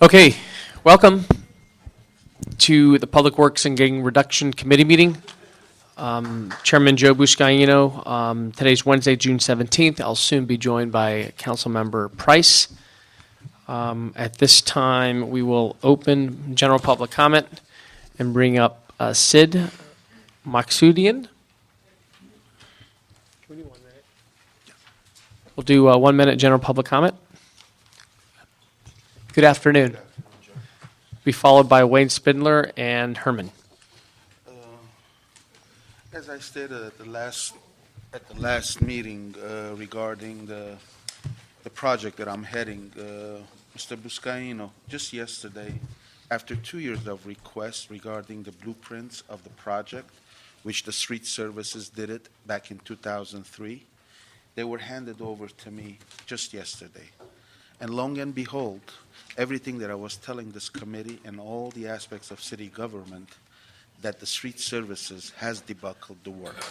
Okay, welcome to the Public Works and Gang Reduction Committee meeting. Chairman Joe Buscaino. Today's Wednesday, June 17th. I'll soon be joined by Councilmember Price. At this time, we will open general public comment and bring up Sid Maksudian. We'll do 1 minute general public comment. Good afternoon. Be followed by Wayne Spindler and Herman. As I stated at the last meeting regarding the project that I'm heading, Mr. Buscaino, just yesterday, after 2 years of requests regarding the blueprints of the project, which the street services did it back in 2003, they were handed over to me just yesterday. And long and behold, everything that I was telling this committee and all the aspects of city government, that the street services has debuckled the work.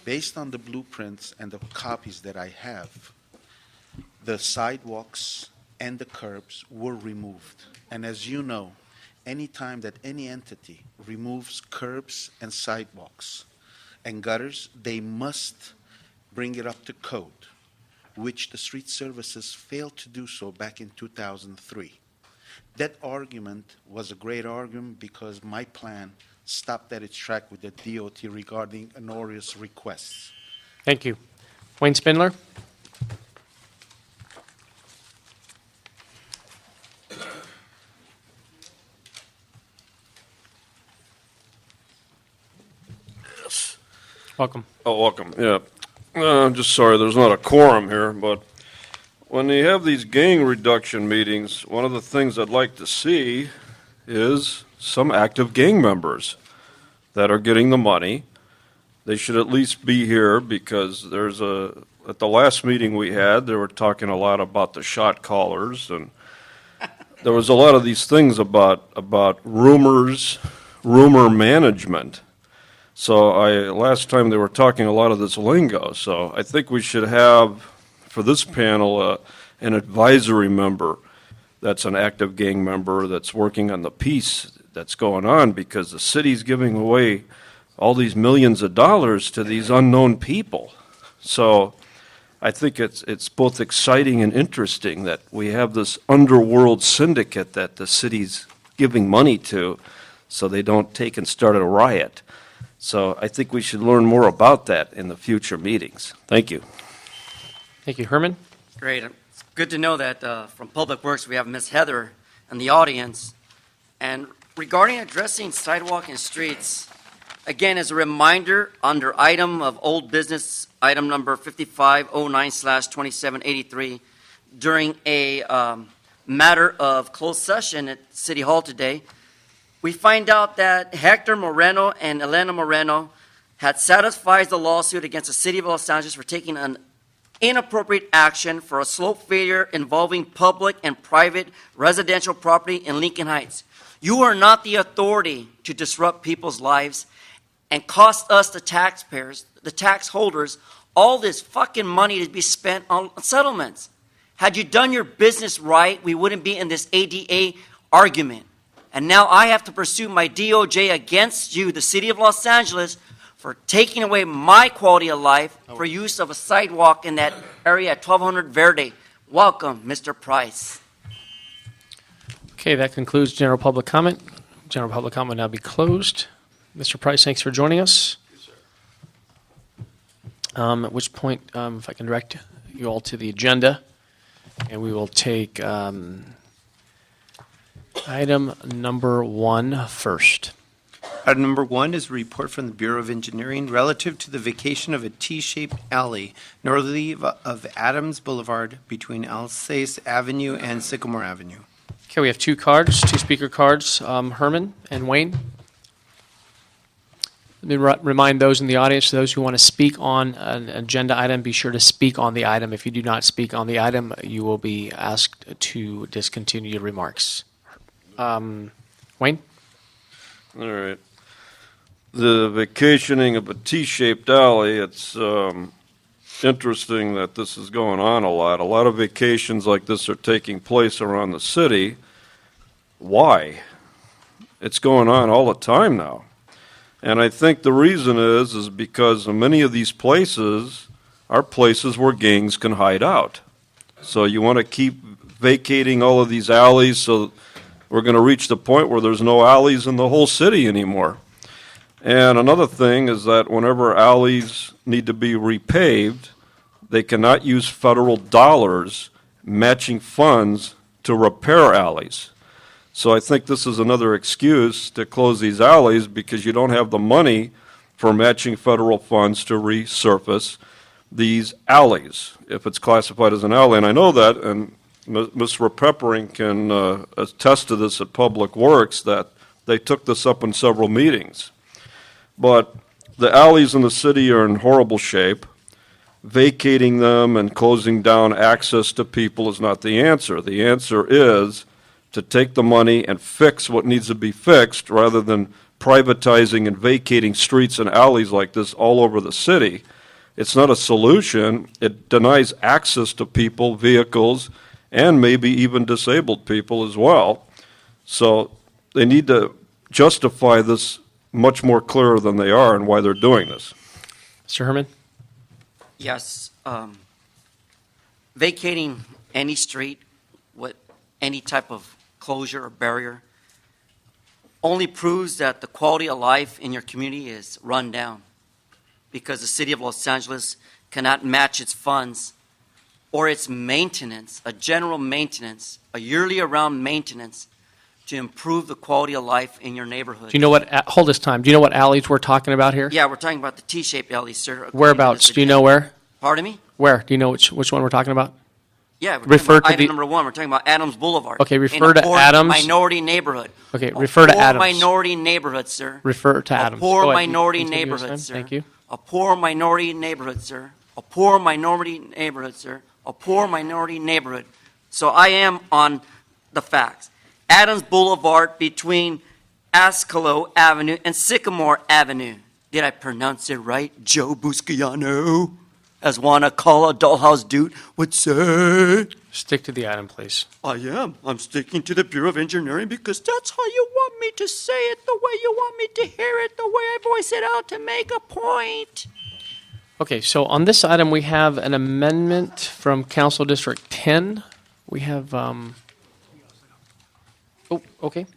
Based on the blueprints and the copies that I have, the sidewalks and the curbs were removed. And as you know, any time that any entity removes curbs and sidewalks and gutters, they must bring it up to code, which the street services failed to do so back in 2003. That argument was a great argument because my plan stopped at its track with the DOT regarding onerous requests. Thank you. Wayne Spindler. Yes. Welcome. Oh, welcome. Yeah. I'm just sorry there's not a quorum here, but when you have these gang reduction meetings, one of the things I'd like to see is some active gang members that are getting the money. They should at least be here because at the last meeting we had, they were talking a lot about the shot callers, and there was a lot of these things about rumor management. So last time they were talking a lot of this lingo. So I think we should have, for this panel, an advisory member that's an active gang member that's working on the peace that's going on, because the city's giving away all these millions of dollars to these unknown people. So I think it's both exciting and interesting that we have this underworld syndicate that the city's giving money to so they don't take and start a riot. So I think we should learn more about that in the future meetings. Thank you. Thank you. Herman. Great. It's good to know that from Public Works we have Ms. Heather in the audience. And regarding addressing sidewalk and streets, again, as a reminder, under item of old business, item number 5509/2783, during a matter of closed session at City Hall today, we find out that Hector Moreno and Elena Moreno had satisfied the lawsuit against the City of Los Angeles for taking an inappropriate action for a slope failure involving public and private residential property in Lincoln Heights. You are not the authority to disrupt people's lives and cost us, the taxpayers, the tax holders, all this fucking money to be spent on settlements. Had you done your business right, we wouldn't be in this ADA argument. And now I have to pursue my DOJ against you, the City of Los Angeles, for taking away my quality of life for use of a sidewalk in that area at 1200 Verde. Welcome, Mr. Price. Okay, that concludes general public comment. General public comment will now be closed. Mr. Price, thanks for joining us. Yes, sir. At which point, if I can direct you all to the agenda, and we will take item number 1 first. Item number 1 is a report from the Bureau of Engineering relative to the vacation of a T-shaped alley northerly of Adams Boulevard between Alsace Avenue and Sycamore Avenue. Okay, we have 2 speaker cards, Herman and Wayne. Let me remind those in the audience, those who want to speak on an agenda item, be sure to speak on the item. If you do not speak on the item, you will be asked to discontinue your remarks. Wayne? All right. The vacationing of a T-shaped alley, it's interesting that this is going on a lot. A lot of vacations like this are taking place around the city, why? It's going on all the time now. And I think the reason is because many of these places are places where gangs can hide out. So you want to keep vacating all of these alleys, so we're going to reach the point where there's no alleys in the whole city anymore. And another thing is that whenever alleys need to be repaved, they cannot use federal dollars matching funds to repair alleys. So I think this is another excuse to close these alleys because you don't have the money for matching federal funds to resurface these alleys, if it's classified as an alley. And I know that, and Ms. Repeppering can attest to this at Public Works, that they took this up in several meetings. But the alleys in the city are in horrible shape. Vacating them and closing down access to people is not the answer. The answer is to take the money and fix what needs to be fixed rather than privatizing and vacating streets and alleys like this all over the city. It's not a solution. It denies access to people, vehicles, and maybe even disabled people as well. So they need to justify this much more clearer than they are and why they're doing this. Mr. Herman? Yes, vacating any street with any type of closure or barrier only proves that the quality of life in your community is run down, because the city of Los Angeles cannot match its funds or its maintenance, a general maintenance, a yearly around maintenance, to improve the quality of life in your neighborhood. Do you know what, hold this time, do you know what alleys we're talking about here? Yeah, we're talking about the T-shaped alley, sir. according to Whereabouts? this Do you know agenda. where? Pardon me? Where? Do you know which one we're talking about? Yeah, we're Refer talking about to item the- number one. We're talking about Adams Boulevard. Okay, in refer a to poor Adams. minority neighborhood. Okay, A refer to poor Adams. minority neighborhood, sir. Refer to Adams. A poor Go ahead. minority Continue, neighborhood, Sam. sir. Thank you. A poor minority neighborhood, sir. A poor minority neighborhood, sir. A poor minority neighborhood. So I am on the facts. Adams Boulevard between Ascalo Avenue and Sycamore Avenue. Did I pronounce it right, Joe Buscaino? As one call a dollhouse dude would say. Stick to the item, please. I am. I'm sticking to the Bureau of Engineering because that's how you want me to say it, the way you want me to hear it, the way I voice it out to make a point. Okay, so on this item, we have an amendment from Council District 10. We have, oh, okay.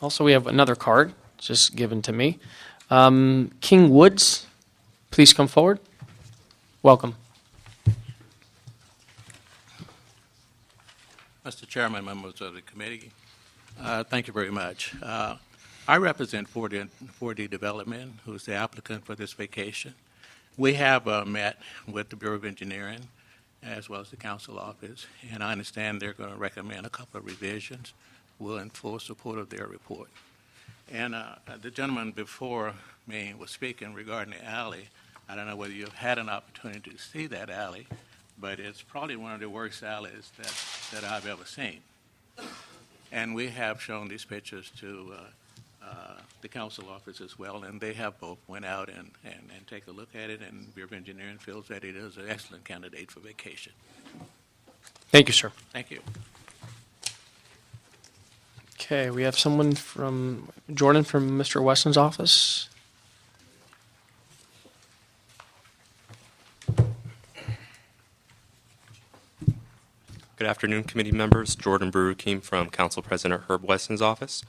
Also, we have another card, just given to me. King Woods, please come forward. Welcome. Mr. Chairman, members of the committee, thank you very much. I represent 4D Development, who's the applicant for this vacation. We have met with the Bureau of Engineering as well as the council office, and I understand they're going to recommend a couple of revisions. We're in full support of their report. And the gentleman before me was speaking regarding the alley. I don't know whether you've had an opportunity to see that alley, but it's probably one of the worst alleys that I've ever seen. And we have shown these pictures to the council office as well, and they have both went out and take a look at it, and Bureau of Engineering feels that it is an excellent candidate for vacation. Thank you, sir. Thank you. Okay, we have someone from, Jordan from Mr. Weston's office. Good afternoon, committee members. Jordan Baruchim from Council President Herb Weston's office.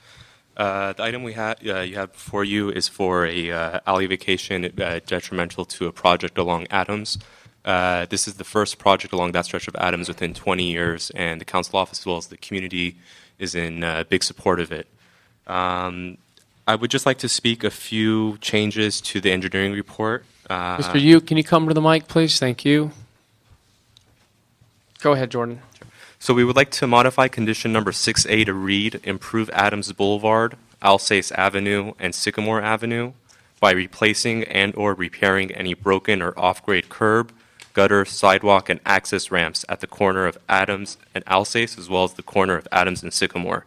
The item you have before you is for a alley vacation detrimental to a project along Adams. This is the first project along that stretch of Adams within 20 years, and the council office as well as the community is in big support of it. I would just like to speak a few changes to the engineering report. Mr. Yu, can you come to the mic, please? Thank you. Go ahead, Jordan. So we would like to modify condition number 6A to read, improve Adams Boulevard, Alsace Avenue, and Sycamore Avenue by replacing and or repairing any broken or off-grade curb, gutter, sidewalk, and access ramps at the corner of Adams and Alsace, as well as the corner of Adams and Sycamore.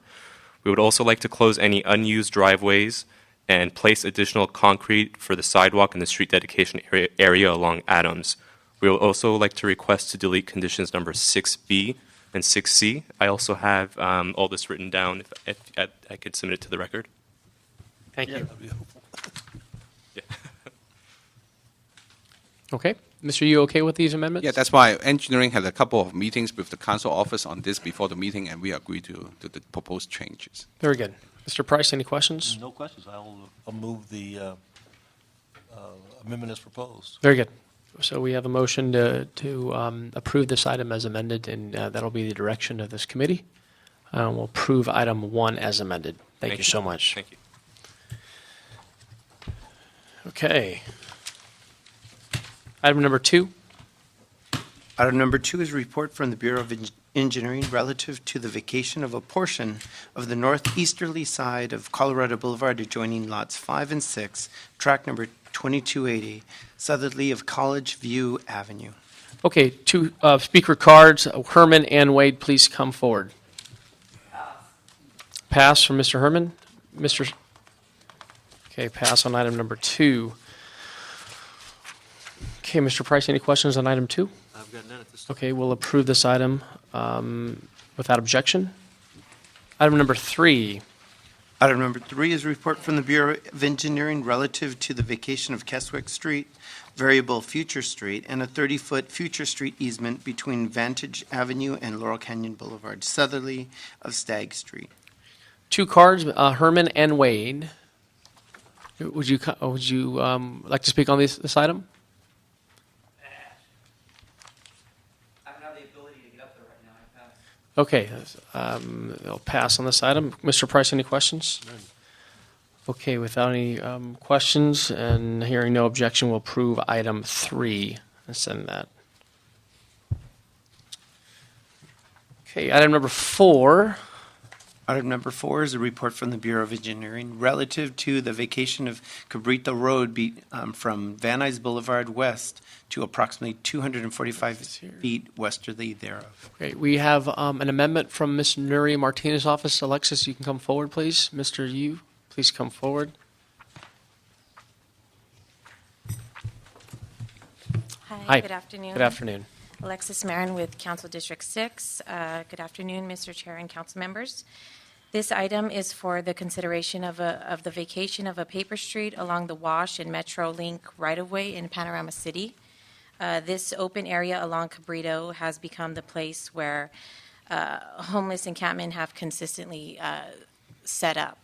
We would also like to close any unused driveways and place additional concrete for the sidewalk and the street dedication area along Adams. We would also like to request to delete conditions number 6B, and 6C. I also have all this written down. If I could submit it to the record. Thank you. That'd be helpful. Yeah. Okay. Mr. You okay with these amendments? Yeah, that's why engineering had a couple of meetings with the council office on this before the meeting, and we agreed to the proposed changes. Very good. Mr. Price, any questions? No questions. I'll move the amendment as proposed. Very good. So we have a motion to approve this item as amended, and that'll be the direction of this committee. We'll approve item 1 as amended. Thank you so much. Thank you. Okay. Item number 2. Item number 2 is a report from the Bureau of Engineering relative to the vacation of a portion of the northeasterly side of Colorado Boulevard adjoining lots 5 and 6, tract number 2280, southerly of College View Avenue. Okay, 2 speaker cards. Herman and Wade, please come forward. Pass from Mr. Herman. Okay, pass on item number 2. Okay, Mr. Price, any questions on item 2? I've got none at this time. Okay, we'll approve this item without objection. Item number 3. Item number 3 is a report from the Bureau of Engineering relative to the vacation of Keswick Street, variable Future Street, and a 30-foot Future Street easement between Vantage Avenue and Laurel Canyon Boulevard, southerly of Stagg Street. 2 cards, Herman and Wade. Would you like to speak on this item? I don't have the ability to get up there right now. I pass. Okay, I'll pass on this item. Mr. Price, any questions? Okay, without any questions and hearing no objection, we'll approve item 3 and send that. Okay, item number 4. Item number 4 is a report from the Bureau of Engineering relative to the vacation of Cabrito Road from Van Nuys Boulevard west to approximately 245 feet westerly thereof. Okay, we have an amendment from Ms. Nuri Martinez's office. Alexis, you can come forward, please. Mr. Yu, please come forward. Hi. Good afternoon. Good afternoon. Alexis Marin with Council District 6. Good afternoon, Mr. Chair and council members. This item is for the consideration of the vacation of a paper street along the Wash and Metro Link right-of-way in Panorama City. This open area along Cabrito has become the place where homeless encampment have consistently set up.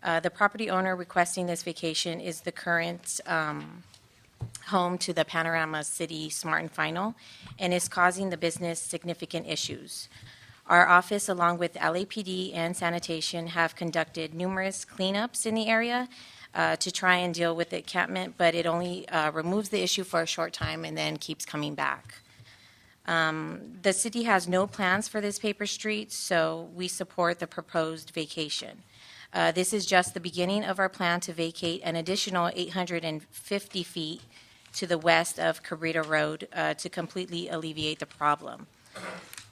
The property owner requesting this vacation is the current home to the Panorama City Smart and Final, and is causing the business significant issues. Our office, along with LAPD and sanitation, have conducted numerous cleanups in the area to try and deal with the encampment, but it only removes the issue for a short time and then keeps coming back. The city has no plans for this paper street, so we support the proposed vacation. This is just the beginning of our plan to vacate an additional 850 feet to the west of Cabrito Road to completely alleviate the problem.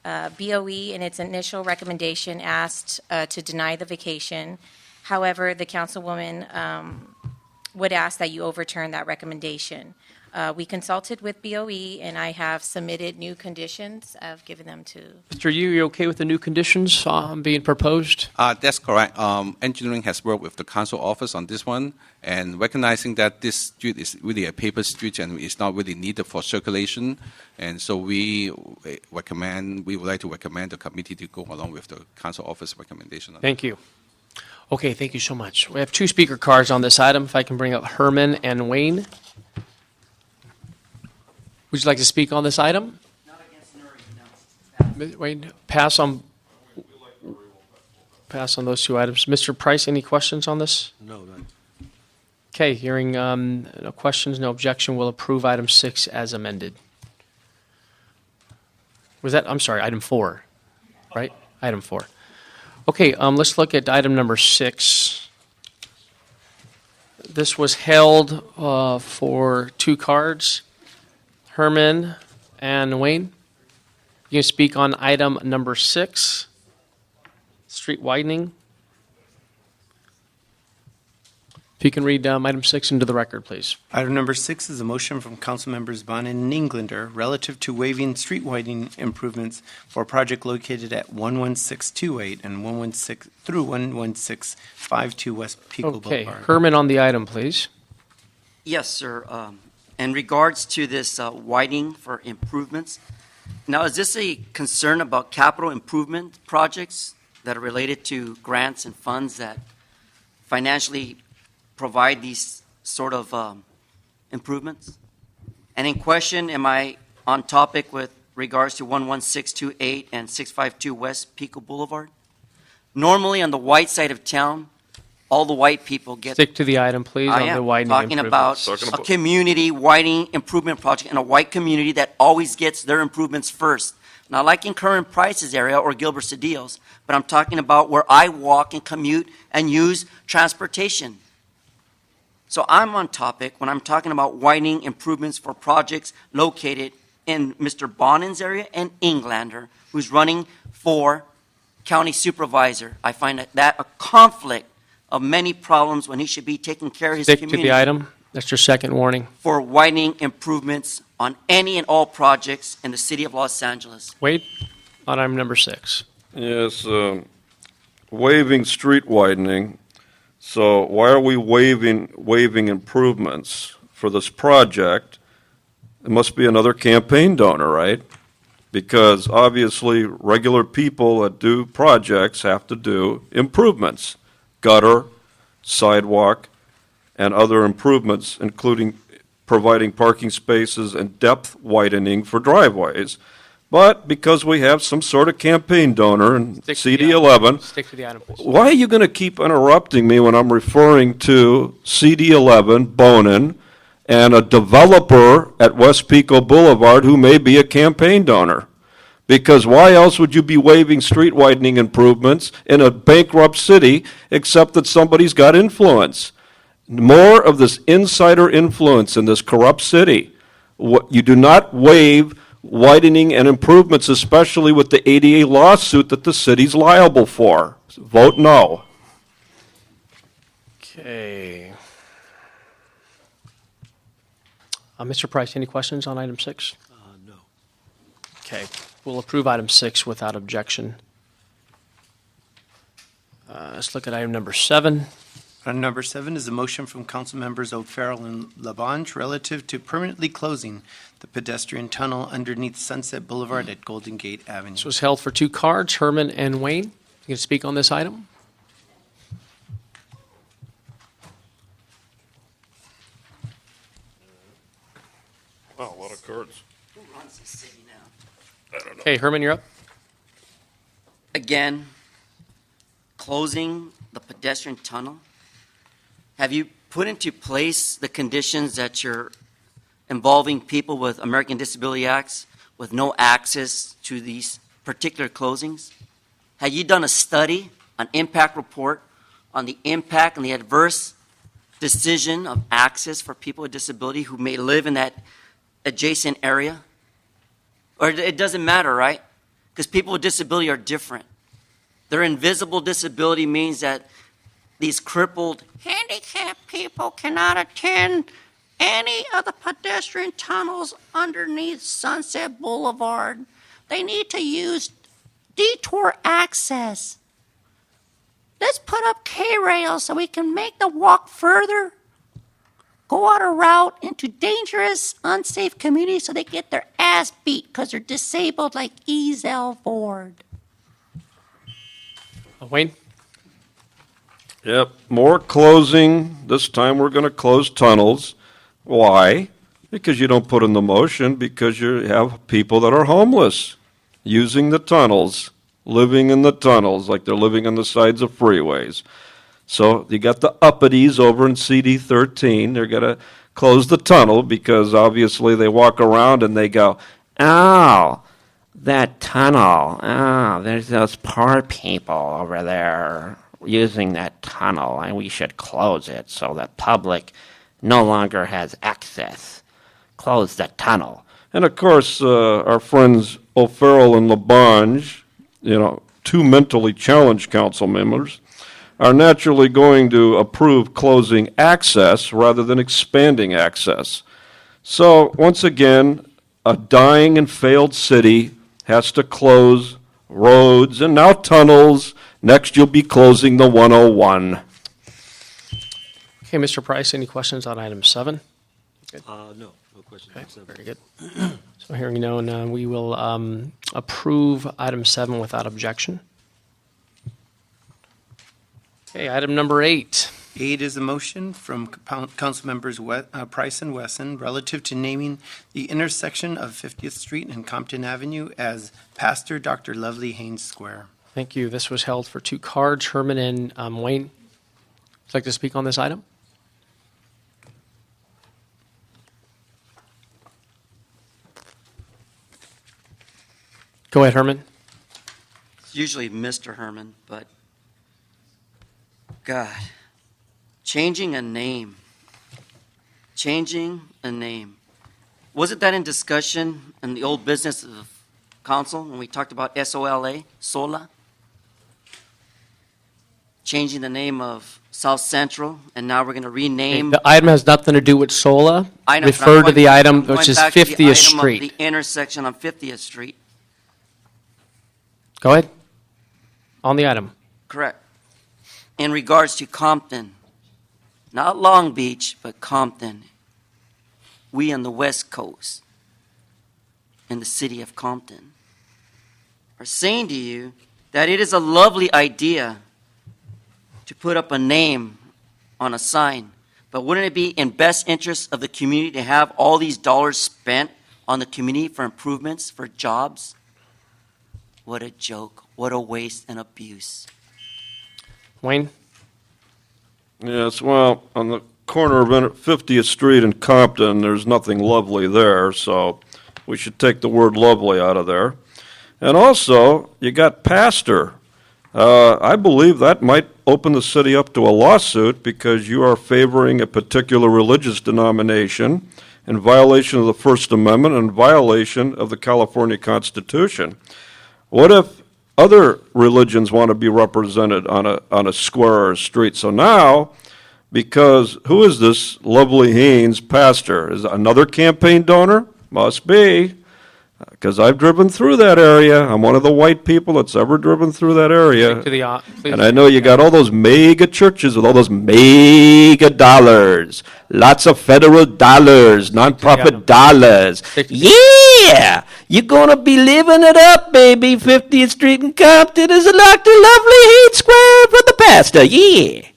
BOE, in its initial recommendation, asked to deny the vacation. However, the councilwoman would ask that you overturn that recommendation. We consulted with BOE, and I have submitted new conditions. I've given them to... Mr. Yu, you okay with the new conditions being proposed? That's correct. Engineering has worked with the council office on this one, and recognizing that this street is really a paper street and is not really needed for circulation, and so we would like to recommend the committee to go along with the council office recommendation. Thank you. Okay, thank you so much. We have 2 speaker cards on this item. If I can bring up Herman and Wayne. Would you like to speak on this item? Not against Nuri, no. Wayne, pass on those 2 items. Mr. Price, any questions on this? No, none. Okay, hearing no questions, no objection, we'll approve item 6 as amended. I'm sorry, item 4, right? Item 4. Okay, let's look at item number 6. This was held for 2 cards. Herman and Wayne, you can speak on item number 6, street widening. If you can read item 6 into the record, please. Item number 6 is a motion from council members Bonin and Englander relative to waiving street widening improvements for a project located at 11628 and 116 through 11652 West Pico Okay, Boulevard. Herman on the item, please. Yes, sir. In regards to this widening for improvements, now is this a concern about capital improvement projects that are related to grants and funds that financially provide these sort of improvements? And in question, am I on topic with regards to 11628 and 652 West Pico Boulevard? Normally on the white side of town, all the white people get. Stick to the item, please, I on the am widening talking about improvements. a community widening improvement project in a white community that always gets their improvements first. Not like in Current Price's area or Gilbert Cedillo's, but I'm talking about where I walk and commute and use transportation. So I'm on topic when I'm talking about widening improvements for projects located in Mr. Bonin's area and Englander, who's running for county supervisor. I find that a conflict of many problems when he should be taking care of his Stick to community the item. That's your second warning. for widening improvements on any and all projects in the city of Los Angeles. Wade, on item number 6. Yes, waiving street widening. So why are we waiving improvements for this project? It must be another campaign donor, right? Because obviously, regular people that do projects have to do improvements, gutter, sidewalk, and other improvements, including providing parking spaces and depth widening for driveways. But because we have some sort of campaign donor in Stick to the CD item. 11, Stick to the item, please. why are you going to keep interrupting me when I'm referring to CD 11, Bonin, and a developer at West Pico Boulevard who may be a campaign donor? Because why else would you be waiving street widening improvements in a bankrupt city except that somebody's got influence? More of this insider influence in this corrupt city. You do not waive widening and improvements, especially with the ADA lawsuit that the city's liable for. Vote no. Okay. Mr. Price, any questions on item 6? No. Okay, we'll approve item 6 without objection. Let's look at item number 7. Item number 7 is a motion from council members O'Farrell and Labange relative to permanently closing the pedestrian tunnel underneath Sunset Boulevard at Golden Gate Avenue. This was held for 2 cards, Herman and Wayne. You can speak on this item? Wow, a lot of cards. Who runs the city now? Okay, Herman, you're up. Again, closing the pedestrian tunnel. Have you put into place the conditions that you're involving people with American Disability Acts with no access to these particular closings? Have you done a study, an impact report on the impact and the adverse decision of access for people with disability who may live in that adjacent area? Or it doesn't matter, right? Because people with disability are different. Their invisible disability means that these crippled, handicapped people cannot attend any of the pedestrian tunnels underneath Sunset Boulevard. They need to use detour access. Let's put up K-rails so we can make the walk further, go on a route into dangerous, unsafe communities so they get their ass beat because they're disabled like Ezel Ford. Wayne? Yep, more closing. This time we're going to close tunnels. Why? Because you don't put in the motion, because you have people that are homeless using the tunnels, living in the tunnels like they're living on the sides of freeways. So you got the uppities over in CD 13. They're going to close the tunnel because obviously they walk around and they go, oh, that tunnel. Oh, there's those poor people over there using that tunnel, and we should close it so the public no longer has access. Close the tunnel. And of course, our friends O'Farrell and Labange, 2 mentally challenged council members, are naturally going to approve closing access rather than expanding access. So, once again, a dying and failed city has to close roads and now tunnels. Next, you'll be closing the 101. Okay, Mr. Price, any questions on item 7? No question. Okay, very good. So hearing none, we will approve item 7 without objection. Okay, item number 8. 8 is a motion from council members Price and Wesson relative to naming the intersection of 50th Street and Compton Avenue as Pastor Dr. Lovely Haynes Square. Thank you. This was held for 2 cards. Herman and Wayne, would you like to speak on this item? Go ahead, Herman. It's usually Mr. Herman, but God, changing a name. Wasn't that in discussion in the old business of council when we talked about SOLA, SOLA? Changing the name of South Central, and now we're going to rename. The item has nothing to do with SOLA. I know, but I'm Refer to going- the item, I'm going which is back to the 50th item of Street. The intersection on 50th Street. Go ahead. On the item. Correct. In regards to Compton, not Long Beach, but Compton. We on the West Coast, in the city of Compton, are saying to you that it is a lovely idea to put up a name on a sign, but wouldn't it be in best interest of the community to have all these dollars spent on the community for improvements, for jobs? What a joke. What a waste and abuse. Wayne? Yes, well, on the corner of 50th Street and Compton, there's nothing lovely there, so we should take the word lovely out of there. And also, you got pastor. I believe that might open the city up to a lawsuit because you are favoring a particular religious denomination in violation of the First Amendment and violation of the California Constitution. What if other religions want to be represented on a square or a street? So now, because who is this lovely Haynes pastor? Is it another campaign donor? Must be, because I've driven through that area. I'm one of the white people that's ever driven through that area. To the, please. And I know you got all those mega churches with all those mega dollars. Lots of federal dollars, nonprofit dollars. Yeah! You're going to be living it up, baby. 50th Street in Compton is a Dr. Lovely Haynes Square for the pastor. Yeah!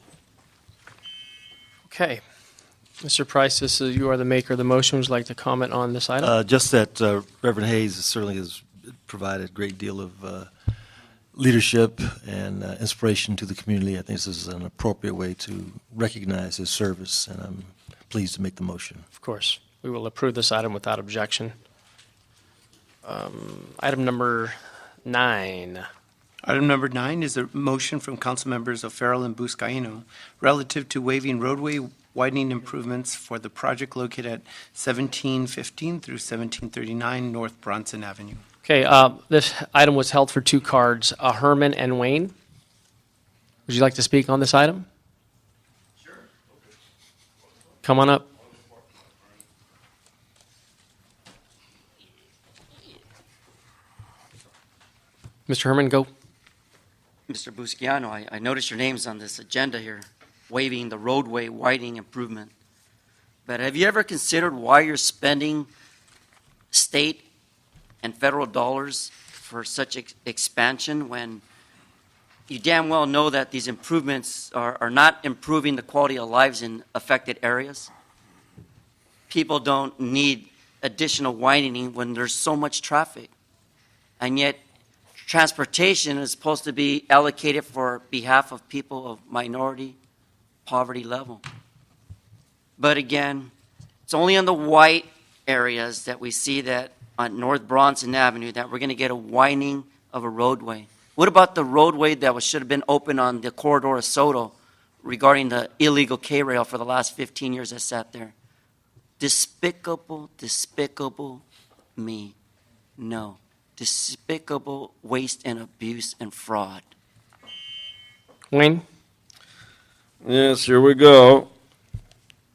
Okay. Mr. Price, you are the maker of the motion. Would you like to comment on this item? Just that Reverend Hayes certainly has provided a great deal of leadership and inspiration to the community. I think this is an appropriate way to recognize his service, and I'm pleased to make the motion. Of course. We will approve this item without objection. Item number 9. Item number 9 is a motion from council members O'Farrell and Buscaino relative to waiving roadway widening improvements for the project located at 1715 through 1739 North Bronson Avenue. Okay, this item was held for 2 cards. Herman and Wayne, would you like to speak on this item? Sure. Come on up. Mr. Herman, go. Mr. Busciano, I noticed your name's on this agenda here, waiving the roadway widening improvement. But have you ever considered why you're spending state and federal dollars for such expansion when you damn well know that these improvements are not improving the quality of lives in affected areas? People don't need additional widening when there's so much traffic. And yet, transportation is supposed to be allocated for behalf of people of minority poverty level. But again, it's only in the white areas that we see that on North Bronson Avenue that we're going to get a widening of a roadway. What about the roadway that should have been open on the corridor of Soto regarding the illegal K-rail for the last 15 years that sat there? Despicable, despicable me. No. Despicable waste and abuse and fraud. Wayne? Yes, here we go.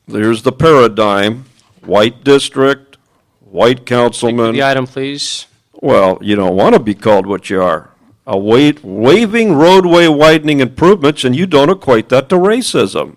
There's the paradigm. White district, white Stick to councilman. the item, please. Well, you don't want to be called what you are. Waving roadway widening improvements, and you don't equate that to racism.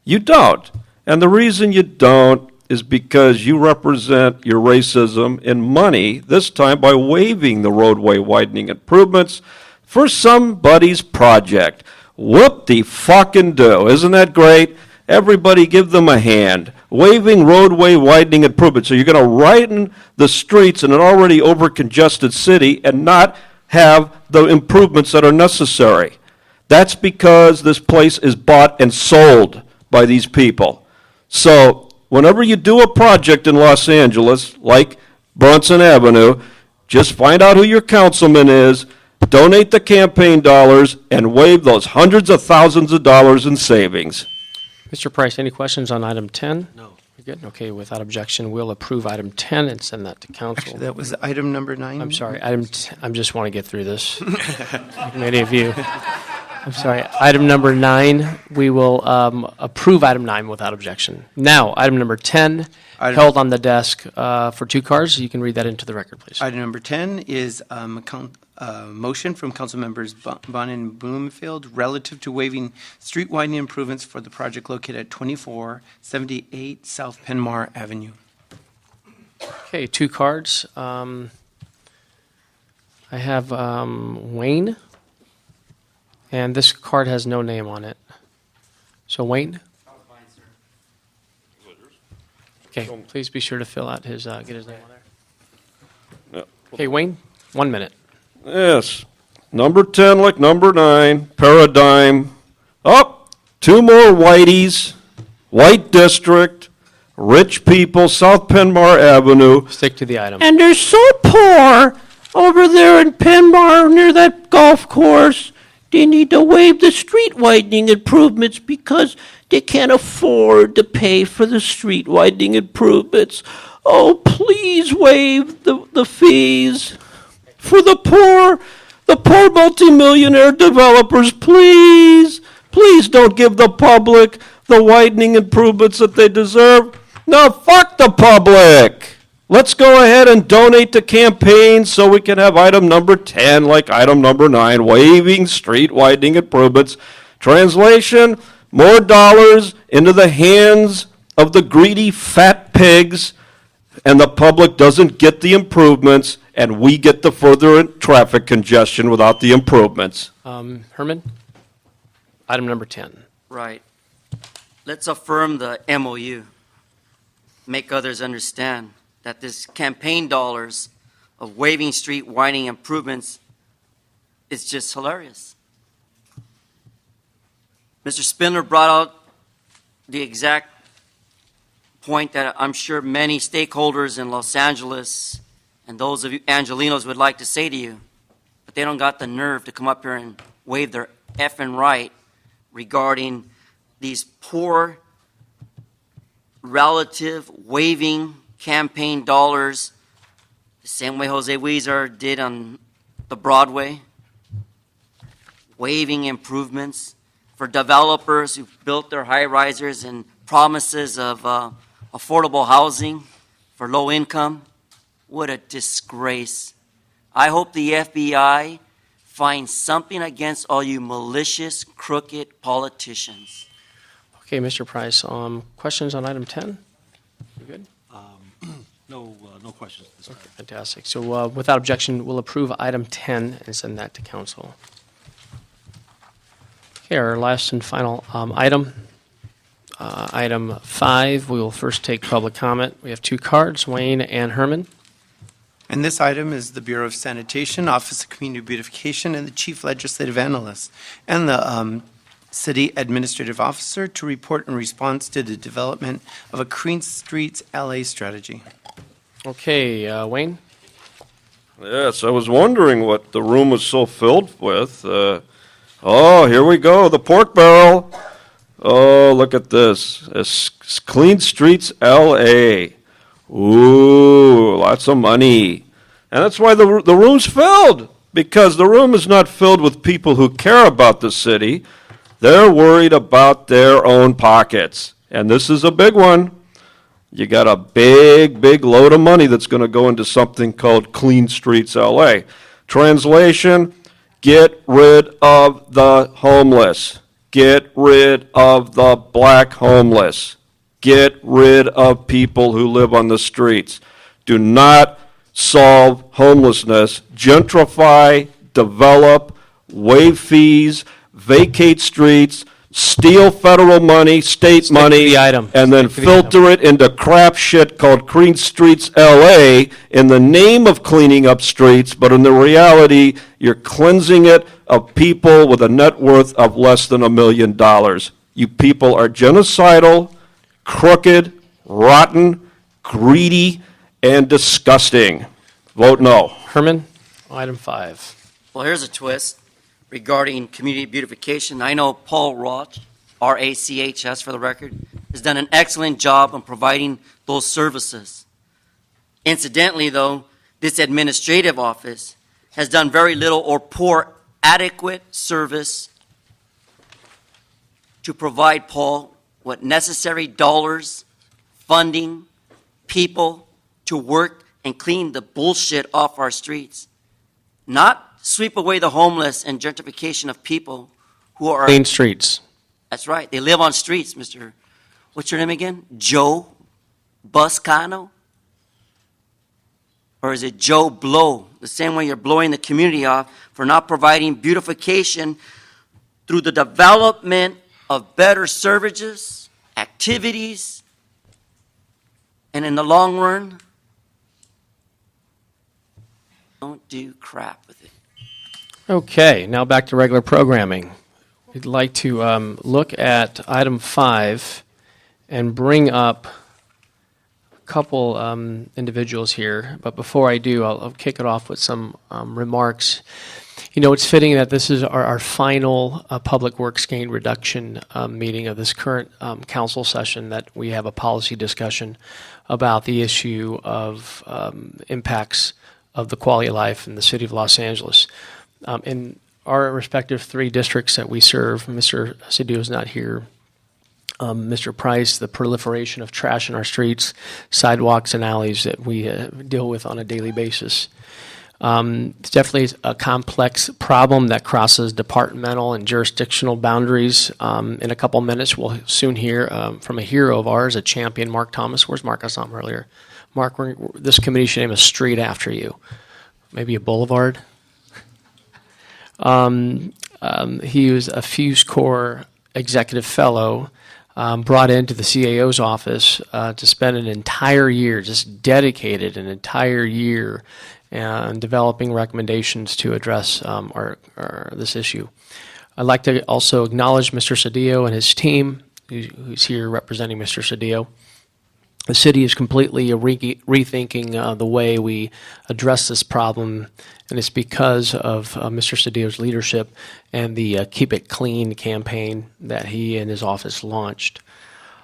You don't. And the reason you don't is because you represent your racism in money, this time by waiving the roadway widening improvements for somebody's project. Whoop-de-fucking-do. Isn't that great? Everybody give them a hand. Waiving roadway widening improvements. So you're going to widen the streets in an already over-congested city and not have the improvements that are necessary. That's because this place is bought and sold by these people. So whenever you do a project in Los Angeles, like Bronson Avenue, just find out who your councilman is, donate the campaign dollars, and waive those hundreds of thousands of dollars in savings. Mr. Price, any questions on item 10? No. You're good? Okay, without objection, we'll approve item 10 and send that to council. Actually, that was item number 9. I'm sorry, I just want to get through this, like many of you. I'm sorry, item number 9, we will approve item 9 without objection. Now, item number 10, held on the desk for 2 cars. You can read that into the record, please. Item number 10 is motion from council members Bond and Bloomfield relative to waiving street widening improvements for the project located at 2478 South Penmar Avenue. Okay, 2 cards. I have Wayne, and this card has no name on it. So Wayne? Okay, please be sure to fill out his, get his name on there. Yeah. Okay, Wayne, 1 minute. Yes. Number 10 like number 9, paradigm. Up, 2 more whiteys, white district, rich people, South Penmar Avenue. Stick to the item. And they're so poor over there in Penmar near that golf course. They need to waive the street widening improvements because they can't afford to pay for the street widening improvements. Oh, please waive the fees for the poor multimillionaire developers, please. Please don't give the public the widening improvements that they deserve. No, fuck the public. Let's go ahead and donate to campaigns so we can have item number 10 like item number 9, waiving street widening improvements. Translation, more dollars into the hands of the greedy fat pigs, and the public doesn't get the improvements, and we get the further traffic congestion without the improvements. Herman? Item number 10. Right. Let's affirm the MOU. Make others understand that this campaign dollars of waiving street widening improvements is just hilarious. Mr. Spindler brought out the exact point that I'm sure many stakeholders in Los Angeles and those of you Angelinos would like to say to you, but they don't got the nerve to come up here and wave their effing right regarding these poor relative waiving campaign dollars, the same way Jose Weezer did on the Broadway, waiving improvements for developers who built their high-risers and promises of affordable housing for low income. What a disgrace. I hope the FBI finds something against all you malicious, crooked politicians. Okay, Mr. Price, questions on item 10? You good? No questions this time. Fantastic. So without objection, we'll approve item 10 and send that to council. Okay, our last and final item. Item 5, we will first take public comment. We have 2 cards, Wayne and Herman. And this item is the Bureau of Sanitation, Office of Community Beautification, and the Chief Legislative Analyst, and the City Administrative Officer to report in response to the development of a Clean Streets LA strategy. Okay, Wayne? Yes, I was wondering what the room was so filled with. Here we go, the pork barrel. Oh, look at this. Clean Streets LA. Ooh, lots of money. And that's why the room's filled, because the room is not filled with people who care about the city. They're worried about their own pockets. And this is a big one. You got a big, big load of money that's going to go into something called Clean Streets LA. Translation, get rid of the homeless. Get rid of the black homeless. Get rid of people who live on the streets. Do not solve homelessness. Gentrify, develop, waive fees, vacate streets, steal federal money, state Stick to money, the item. and then Stick to the item. filter it into crap shit called Clean Streets LA in the name of cleaning up streets, but in the reality, you're cleansing it of people with a net worth of less than $1 million. You people are genocidal, crooked, rotten, greedy, and disgusting. Vote no. Herman, item 5. Well, here's a twist regarding community beautification. I know Paul Roch, R-A-C-H-S for the record, has done an excellent job in providing those services. Incidentally, though, this administrative office has done very little or poor adequate service to provide Paul what necessary dollars, funding, people to work and clean the bullshit off our streets. Not sweep away the homeless and gentrification of people who are... Clean streets. That's right. They live on streets, Mr. What's your name again? Joe Buscano? Or is it Joe Blow? The same way you're blowing the community off for not providing beautification through the development of better services, activities, and in the long run, don't do crap with it. Okay, now back to regular programming. We'd like to look at item 5 and bring up a couple individuals here. But before I do, I'll kick it off with some remarks. You know, it's fitting that this is our final Public Works Gain Reduction meeting of this current council session, that we have a policy discussion about the issue of impacts of the quality of life in the city of Los Angeles. In our respective 3 districts that we serve, Mr. Cedillo is not here. Mr. Price, the proliferation of trash in our streets, sidewalks, and alleys that we deal with on a daily basis. It's definitely a complex problem that crosses departmental and jurisdictional boundaries. In a couple minutes, we'll soon hear from a hero of ours, a champion, Mark Thomas. Where's Mark? I saw him earlier. Mark, this committee should name a street after you. Maybe a boulevard? He was a Fuse Corps executive fellow, brought into the CAO's office to spend an entire year, just dedicated an entire year developing recommendations to address this issue. I'd like to also acknowledge Mr. Cedillo and his team, who's here representing Mr. Cedillo. The city is completely rethinking the way we address this problem, and it's because of Mr. Cedillo's leadership and the Keep It Clean campaign that he and his office launched.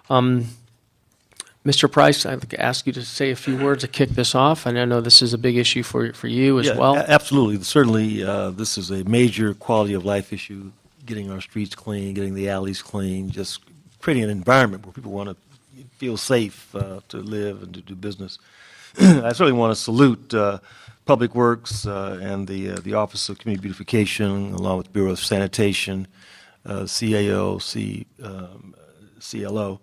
Mr. Price, I'd like to ask you to say a few words to kick this off, and I know this is a big issue for you as well. Absolutely. Certainly, this is a major quality of life issue, getting our streets clean, getting the alleys clean, just creating an environment where people want to feel safe to live and to do business. I certainly want to salute Public Works and the Office of Community Beautification, along with the Bureau of Sanitation, CAO, CLO,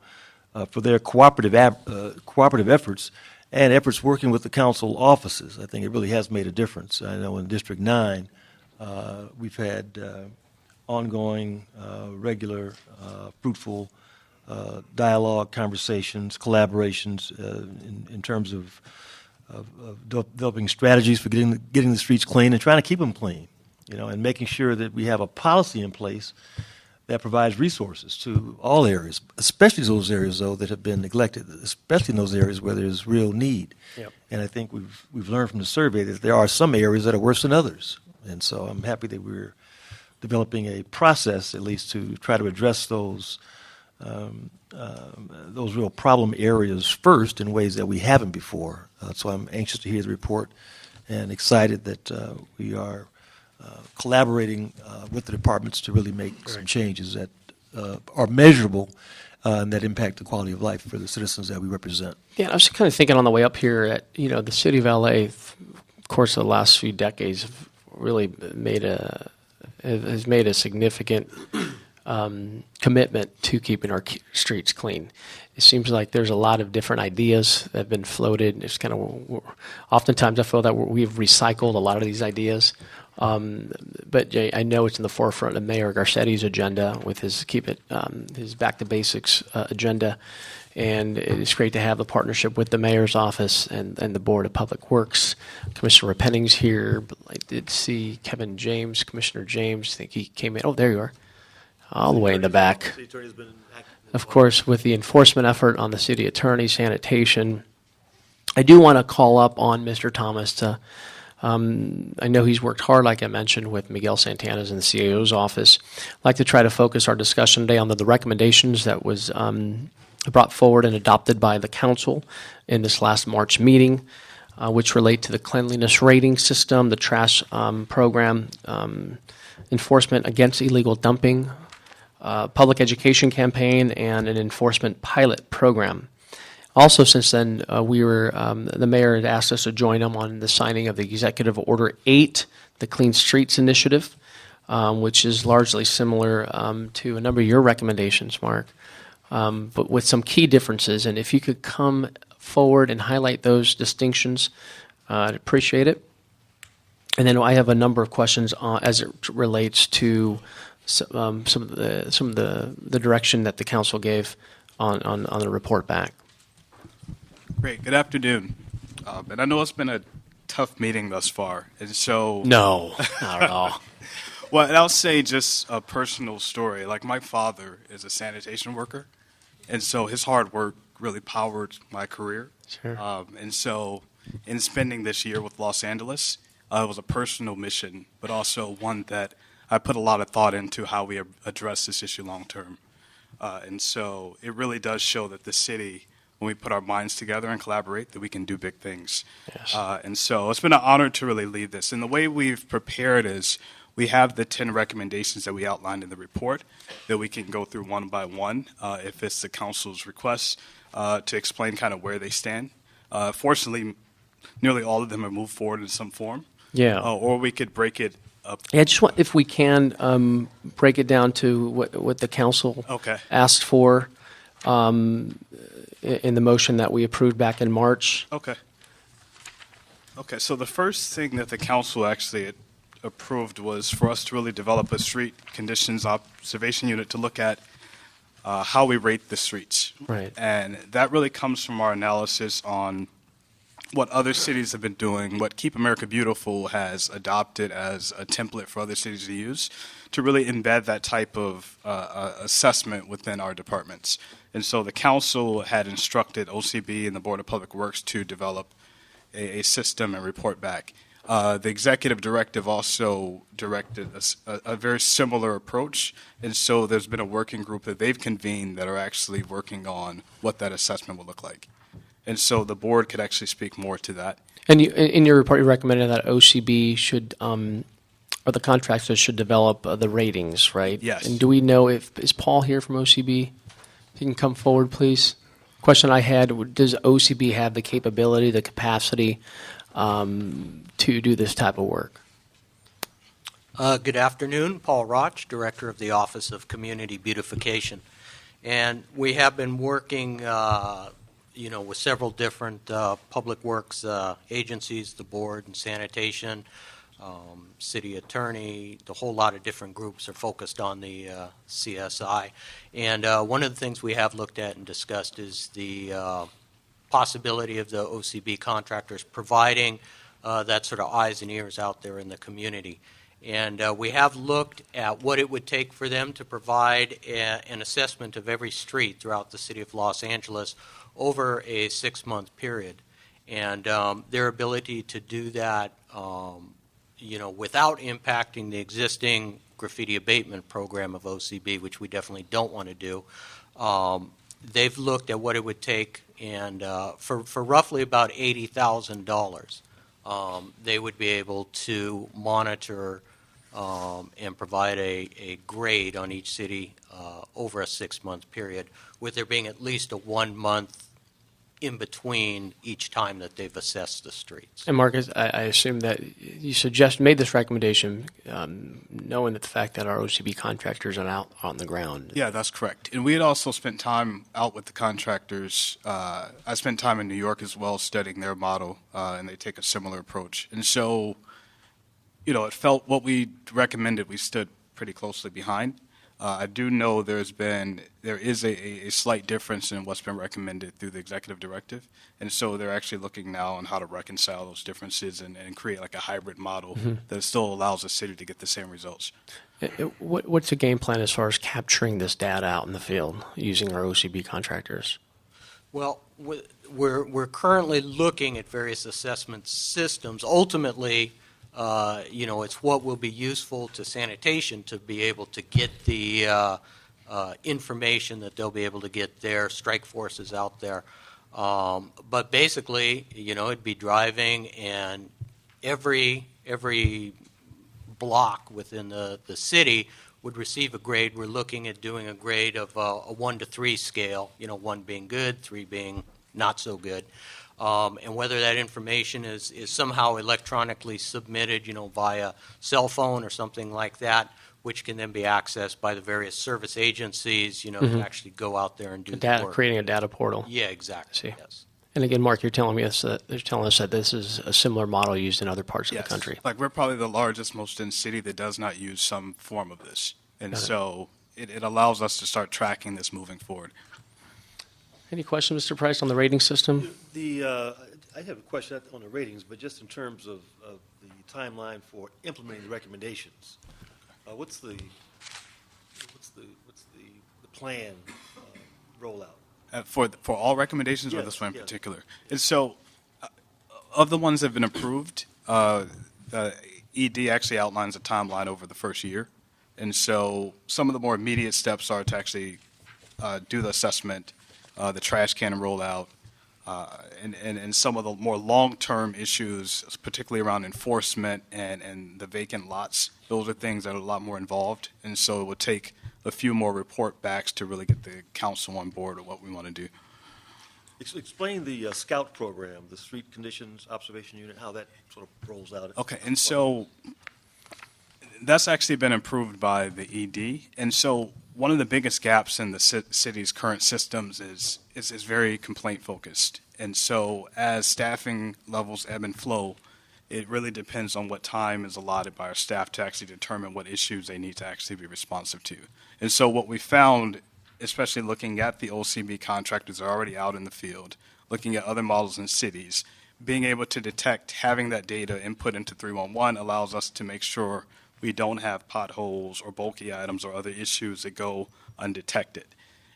for their cooperative efforts and efforts working with the council offices. I think it really has made a difference. I know in District 9, we've had ongoing, regular, fruitful dialogue, conversations, collaborations in terms of developing strategies for getting the streets clean and trying to keep them clean, and making sure that we have a policy in place that provides resources to all areas, especially those areas, though, that have been neglected, especially in those areas where there's real need. Yep. And I think we've learned from the survey that there are some areas that are worse than others. And so I'm happy that we're developing a process, at least, to try to address those real problem areas first in ways that we haven't before. So I'm anxious to hear the report and excited that we are collaborating with the departments to really make some changes that are measurable and that impact the quality of life for the citizens that we represent. Yeah, I was kind of thinking on the way up here that, the city of LA, of course, the last few decades have really has made a significant commitment to keeping our streets clean. It seems like there's a lot of different ideas that have been floated. It's kind of, oftentimes I feel that we've recycled a lot of these ideas. But I know it's in the forefront of Mayor Garcetti's agenda with his his Back to Basics agenda. And it's great to have the partnership with the mayor's office and the Board of Public Works. Commissioner Penning's here. But I did see Commissioner James. I think he came in. Oh, there you are. All the way in the back. Of course, with the enforcement effort on the city attorney, sanitation, I do want to call up on Mr. Thomas to, I know he's worked hard, like I mentioned, with Miguel Santana's in the CAO's office. I'd like to try to focus our discussion today on the recommendations that was brought forward and adopted by the council in this last March meeting, which relate to the cleanliness rating system, the trash program, enforcement against illegal dumping, public education campaign, and an enforcement pilot program. Also, since then, the mayor had asked us to join him on the signing of the Executive Order 8, the Clean Streets Initiative, which is largely similar to a number of your recommendations, Mark, but with some key differences. And if you could come forward and highlight those distinctions, I'd appreciate it. And then I have a number of questions as it relates to some of the direction that the council gave on the report back. Great. Good afternoon. And I know it's been a tough meeting thus far. And so. No, not at all. Well, and I'll say just a personal story. Like, my father is a sanitation worker. And so his hard work really powered my career. Sure. And so in spending this year with Los Angeles, it was a personal mission, but also one that I put a lot of thought into how we address this issue long term. And so it really does show that the city, when we put our minds together and collaborate, that we can do big things. Yes. And so it's been an honor to really lead this. And the way we've prepared is we have the 10 recommendations that we outlined in the report that we can go through one by one if it's the council's request to explain kind of where they stand. Fortunately, nearly all of them are moved forward in some form. Yeah. Or we could break it up. Yeah, I just want, if we can, break it down to what the council Okay. asked for in the motion that we approved back in March. Okay. Okay, so the first thing that the council actually approved was for us to really develop a street conditions observation unit to look at how we rate the streets. Right. And that really comes from our analysis on what other cities have been doing, what Keep America Beautiful has adopted as a template for other cities to use, to really embed that type of assessment within our departments. And so the council had instructed OCB and the Board of Public Works to develop a system and report back. The executive directive also directed a very similar approach, and so there's been a working group that they've convened that are actually working on what that assessment will look like. And so the board could actually speak more to that. And you, in your report, you recommended that OCB should, or the contractors should develop the ratings, right? Yes. And do we know is Paul here from OCB? If you can come forward, please. Question I had, does OCB have the capability, the capacity to do this type of work? Good afternoon. Paul Roch, Director of the Office of Community Beautification. And we have been working with several different public works agencies, the board and sanitation, city attorney, the whole lot of different groups are focused on the CSI. And one of the things we have looked at and discussed is the possibility of the OCB contractors providing that sort of eyes and ears out there in the community. And we have looked at what it would take for them to provide an assessment of every street throughout the city of Los Angeles over a 6-month period. And their ability to do that, without impacting the existing graffiti abatement program of OCB, which we definitely don't want to do, they've looked at what it would take, and for roughly about $80,000, they would be able to monitor and provide a grade on each city over a 6-month period, with there being at least a 1 month in between each time that they've assessed the streets. And Marcus, I assume that you made this recommendation knowing that the fact that our OCB contractors are out on the ground. Yeah, that's correct. And we had also spent time out with the contractors. I spent time in New York as well studying their model, and they take a similar approach. And so, it felt what we recommended we stood pretty closely behind. I do know there is a slight difference in what's been recommended through the executive directive, and so they're actually looking now on how to reconcile those differences and create like a hybrid model that still allows the city to get the same results. What's the game plan as far as capturing this data out in the field using our OCB contractors? Well, we're currently looking at various assessment systems. Ultimately, it's what will be useful to sanitation to be able to get the information that they'll be able to get their strike forces out there. But basically, it'd be driving, and every block within the city would receive a grade. We're looking at doing a grade of a 1 to 3 scale, 1 being good, 3 being not so good. And whether that information is somehow electronically submitted, via cell phone or something like that, which can then be accessed by the various service agencies, to actually go out there and do the work. Creating a data portal. Yeah, exactly. See. Yes. And again, Mark, they're telling us that this is a similar model used in other parts of the country. Like we're probably the largest, most dense city that does not use some form of this. And so it allows us to start tracking this moving forward. Any questions, Mr. Price, on the rating system? I have a question on the ratings, but just in terms of the timeline for implementing the recommendations. What's the plan rollout? For all recommendations, or Yes, this one in yes. particular? And so, of the ones that have been approved, the ED actually outlines a timeline over the first year. And so some of the more immediate steps are to actually do the assessment, the trash can rollout, and some of the more long-term issues, particularly around enforcement and the vacant lots. Those are things that are a lot more involved. And so it would take a few more report backs to really get the council on board with what we want to do. Explain the SCOUT program, the Street Conditions Observation Unit, how that sort of rolls out. Okay, and so that's actually been approved by the ED. And so one of the biggest gaps in the city's current systems is very complaint focused. And so as staffing levels ebb and flow, it really depends on what time is allotted by our staff to actually determine what issues they need to actually be responsive to. And so what we found, especially looking at the OCB contractors that are already out in the field, looking at other models in cities, being able to detect, having that data input into 311 allows us to make sure we don't have potholes or bulky items or other issues that go undetected.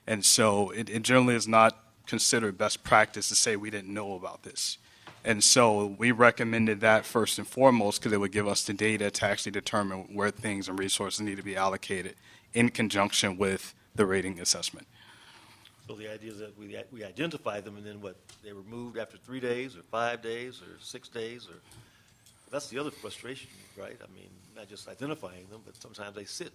And so it generally is not considered best practice to say we didn't know about this. And so we recommended that first and foremost because it would give us the data to actually determine where things and resources need to be allocated in conjunction with the rating assessment. So the idea is that we identify them, and then what, they were moved after 3 days or 5 days or 6 days, or that's the other frustration, right? I mean, not just identifying them, but sometimes they sit.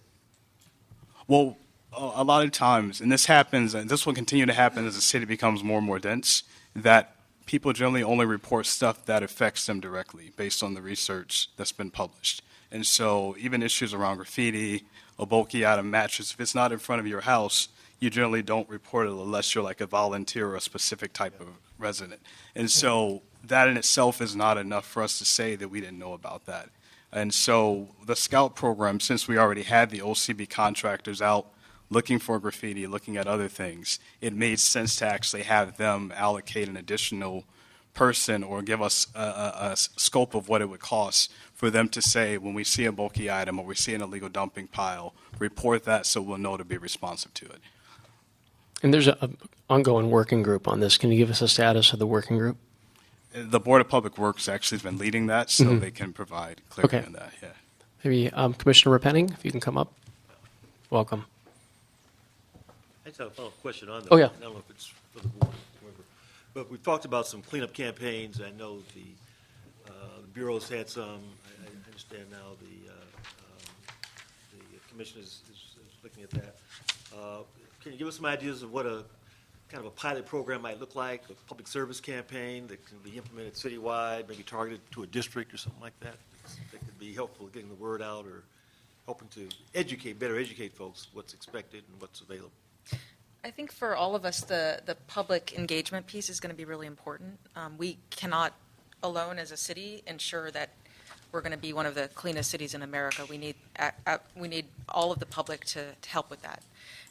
Well, a lot of times, and this happens, and this will continue to happen as the city becomes more and more dense, that people generally only report stuff that affects them directly based on the research that's been published. And so even issues around graffiti, a bulky item mattress, if it's not in front of your house, you generally don't report it unless you're like a volunteer or a specific type of resident. And so that in itself is not enough for us to say that we didn't know about that. And so the SCOUT program, since we already had the OCB contractors out looking for graffiti, looking at other things, it made sense to actually have them allocate an additional person or give us a scope of what it would cost for them to say, when we see a bulky item or we see an illegal dumping pile, report that so we'll know to be responsive to it. And there's an ongoing working group on this. Can you give us a status of the working group? The Board of Public Works actually has been leading that, so they can provide clarity Okay. on that. Yeah. Maybe Commissioner Repenning, if you can come up. Welcome. I just have a follow-up question on that. Oh, yeah. I don't know if it's for the board, whoever. But we've talked about some cleanup campaigns. I know the Bureau's had some. I understand now the Commission is looking at that. Can you give us some ideas of what a kind of a pilot program might look like, a public service campaign that can be implemented citywide, maybe targeted to a district or something like that? That could be helpful getting the word out or helping to better educate folks what's expected and what's available. I think for all of us, the public engagement piece is going to be really important. We cannot alone as a city ensure that we're going to be one of the cleanest cities in America. We need all of the public to help with that.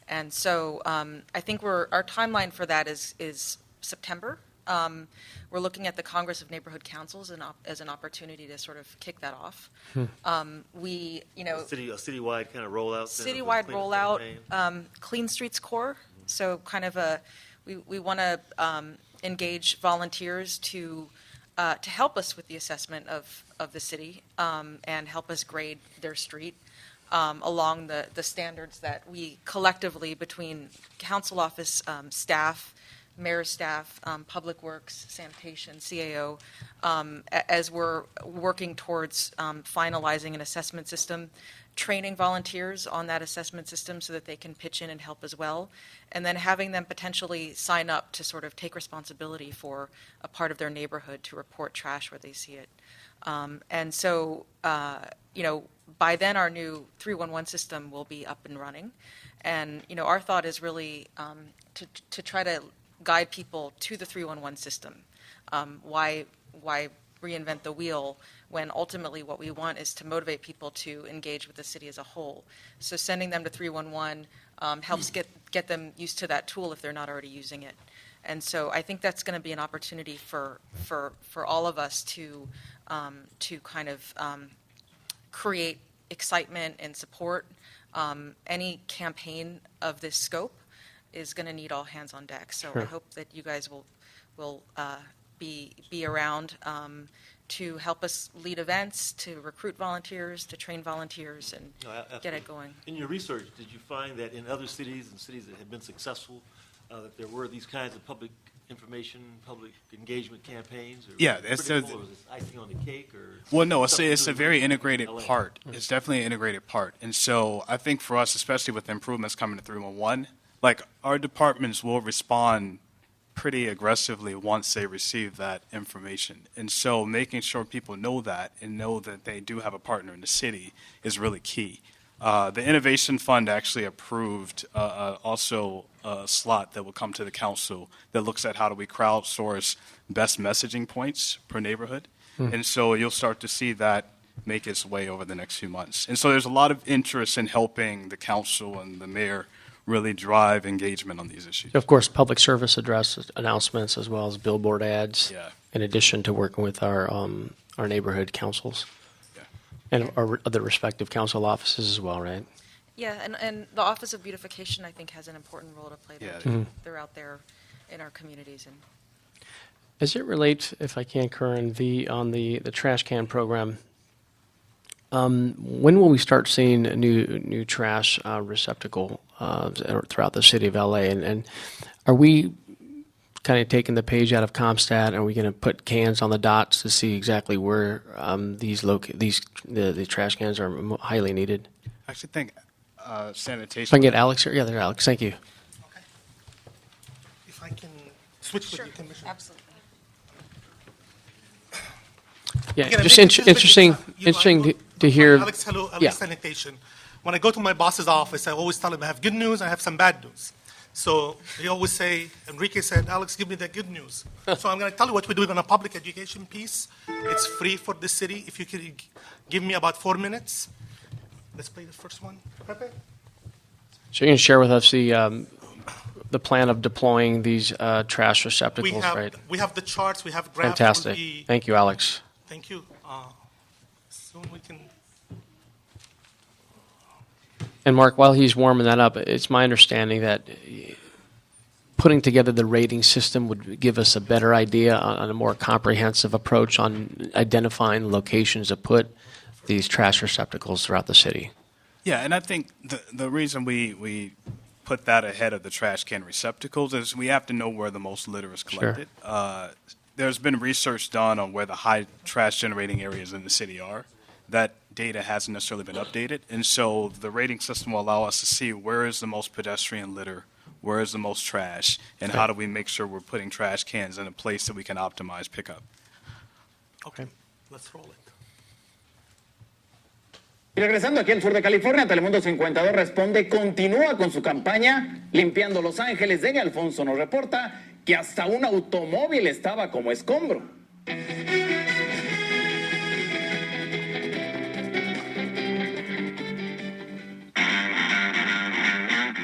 And so I think our timeline for that is September. We're looking at the Congress of Neighborhood Councils as an opportunity to sort of kick that off. A citywide kind of rollout. Citywide rollout, Clean Streets Core. So kind of we want to engage volunteers to help us with the assessment of the city and help us grade their street along the standards that we collectively between council office staff, mayor's staff, public works, sanitation, CAO, as we're working towards finalizing an assessment system, training volunteers on that assessment system so that they can pitch in and help as well, and then having them potentially sign up to sort of take responsibility for a part of their neighborhood to report trash where they see it. And so, by then our new 311 system will be up and running. And, our thought is really to try to guide people to the 311 system. Why reinvent the wheel when ultimately what we want is to motivate people to engage with the city as a whole. So sending them to 311 helps get them used to that tool if they're not already using it. And so I think that's going to be an opportunity for all of us to kind of create excitement and support. Any campaign of this scope is going to need all hands on deck. So I hope that you guys will be around to help us lead events, to recruit volunteers, to train volunteers, and get it going. In your research, did you find that in other cities and cities that have been successful, that there were these kinds of public information, public engagement campaigns? Or Yeah, was it icing on the cake? Or well, no, it's a very integrated part. It's definitely an integrated part. And so I think for us, especially with the improvements coming to 311, like our departments will respond pretty aggressively once they receive that information. And so making sure people know that and know that they do have a partner in the city is really key. The Innovation Fund actually approved also a slot that will come to the council that looks at how do we crowdsource best messaging points per neighborhood. And so you'll start to see that make its way over the next few months. And so there's a lot of interest in helping the council and the mayor really drive engagement on these issues. Of course, public service address announcements as well as billboard ads, in addition to working with our neighborhood councils and our other respective council offices as well, right? Yeah, and the Office of Beautification, I think, has an important role to play there. They're out there in our communities. And As it relates, if I can, Curran, on the trash can program, when will we start seeing a new trash receptacle throughout the city of LA? And are we kind of taking the page out of CompStat? Are we going to put cans on the dots to see exactly where the trash cans are highly needed? I actually think sanitation. If I can get Alex here. Yeah, there's Alex. Thank you. Okay. If I can switch with you, Commissioner. Absolutely. Yeah, Again, just I think interesting to hear. Alex, hello, Alex Sanitation. When I go to my boss's office, I always tell him I have good news, I have some bad news. So he always say, Enrique said, Alex, give me the good news. So I'm going to tell you what we're doing on a public education piece. It's free for the city. If you could give me about 4 minutes. Let's play the first one. Pepe? So you're going to share with us the plan of deploying these trash receptacles, right? We have the charts, we have graphs. Fantastic. Thank you, Alex. Thank you. Soon we can. And Mark, while he's warming that up, it's my understanding that putting together the rating system would give us a better idea on a more comprehensive approach on identifying locations to put these trash receptacles throughout the city. Yeah, and I think the reason we put that ahead of the trash can receptacles is we have to know where the most litter is collected. There's been research done on where the high trash generating areas in the city are. That data hasn't necessarily been updated. And so the rating system will allow us to see where is the most pedestrian litter, where is the most trash, and how do we make sure we're putting trash cans in a place that we can optimize pickup. Okay, let's roll it. Y regresando aquí al sur de California, Telemundo 52 responde, continúa con su campaña limpiando Los Ángeles. Deni Alfonso nos reporta que hasta un automóvil estaba como escombro.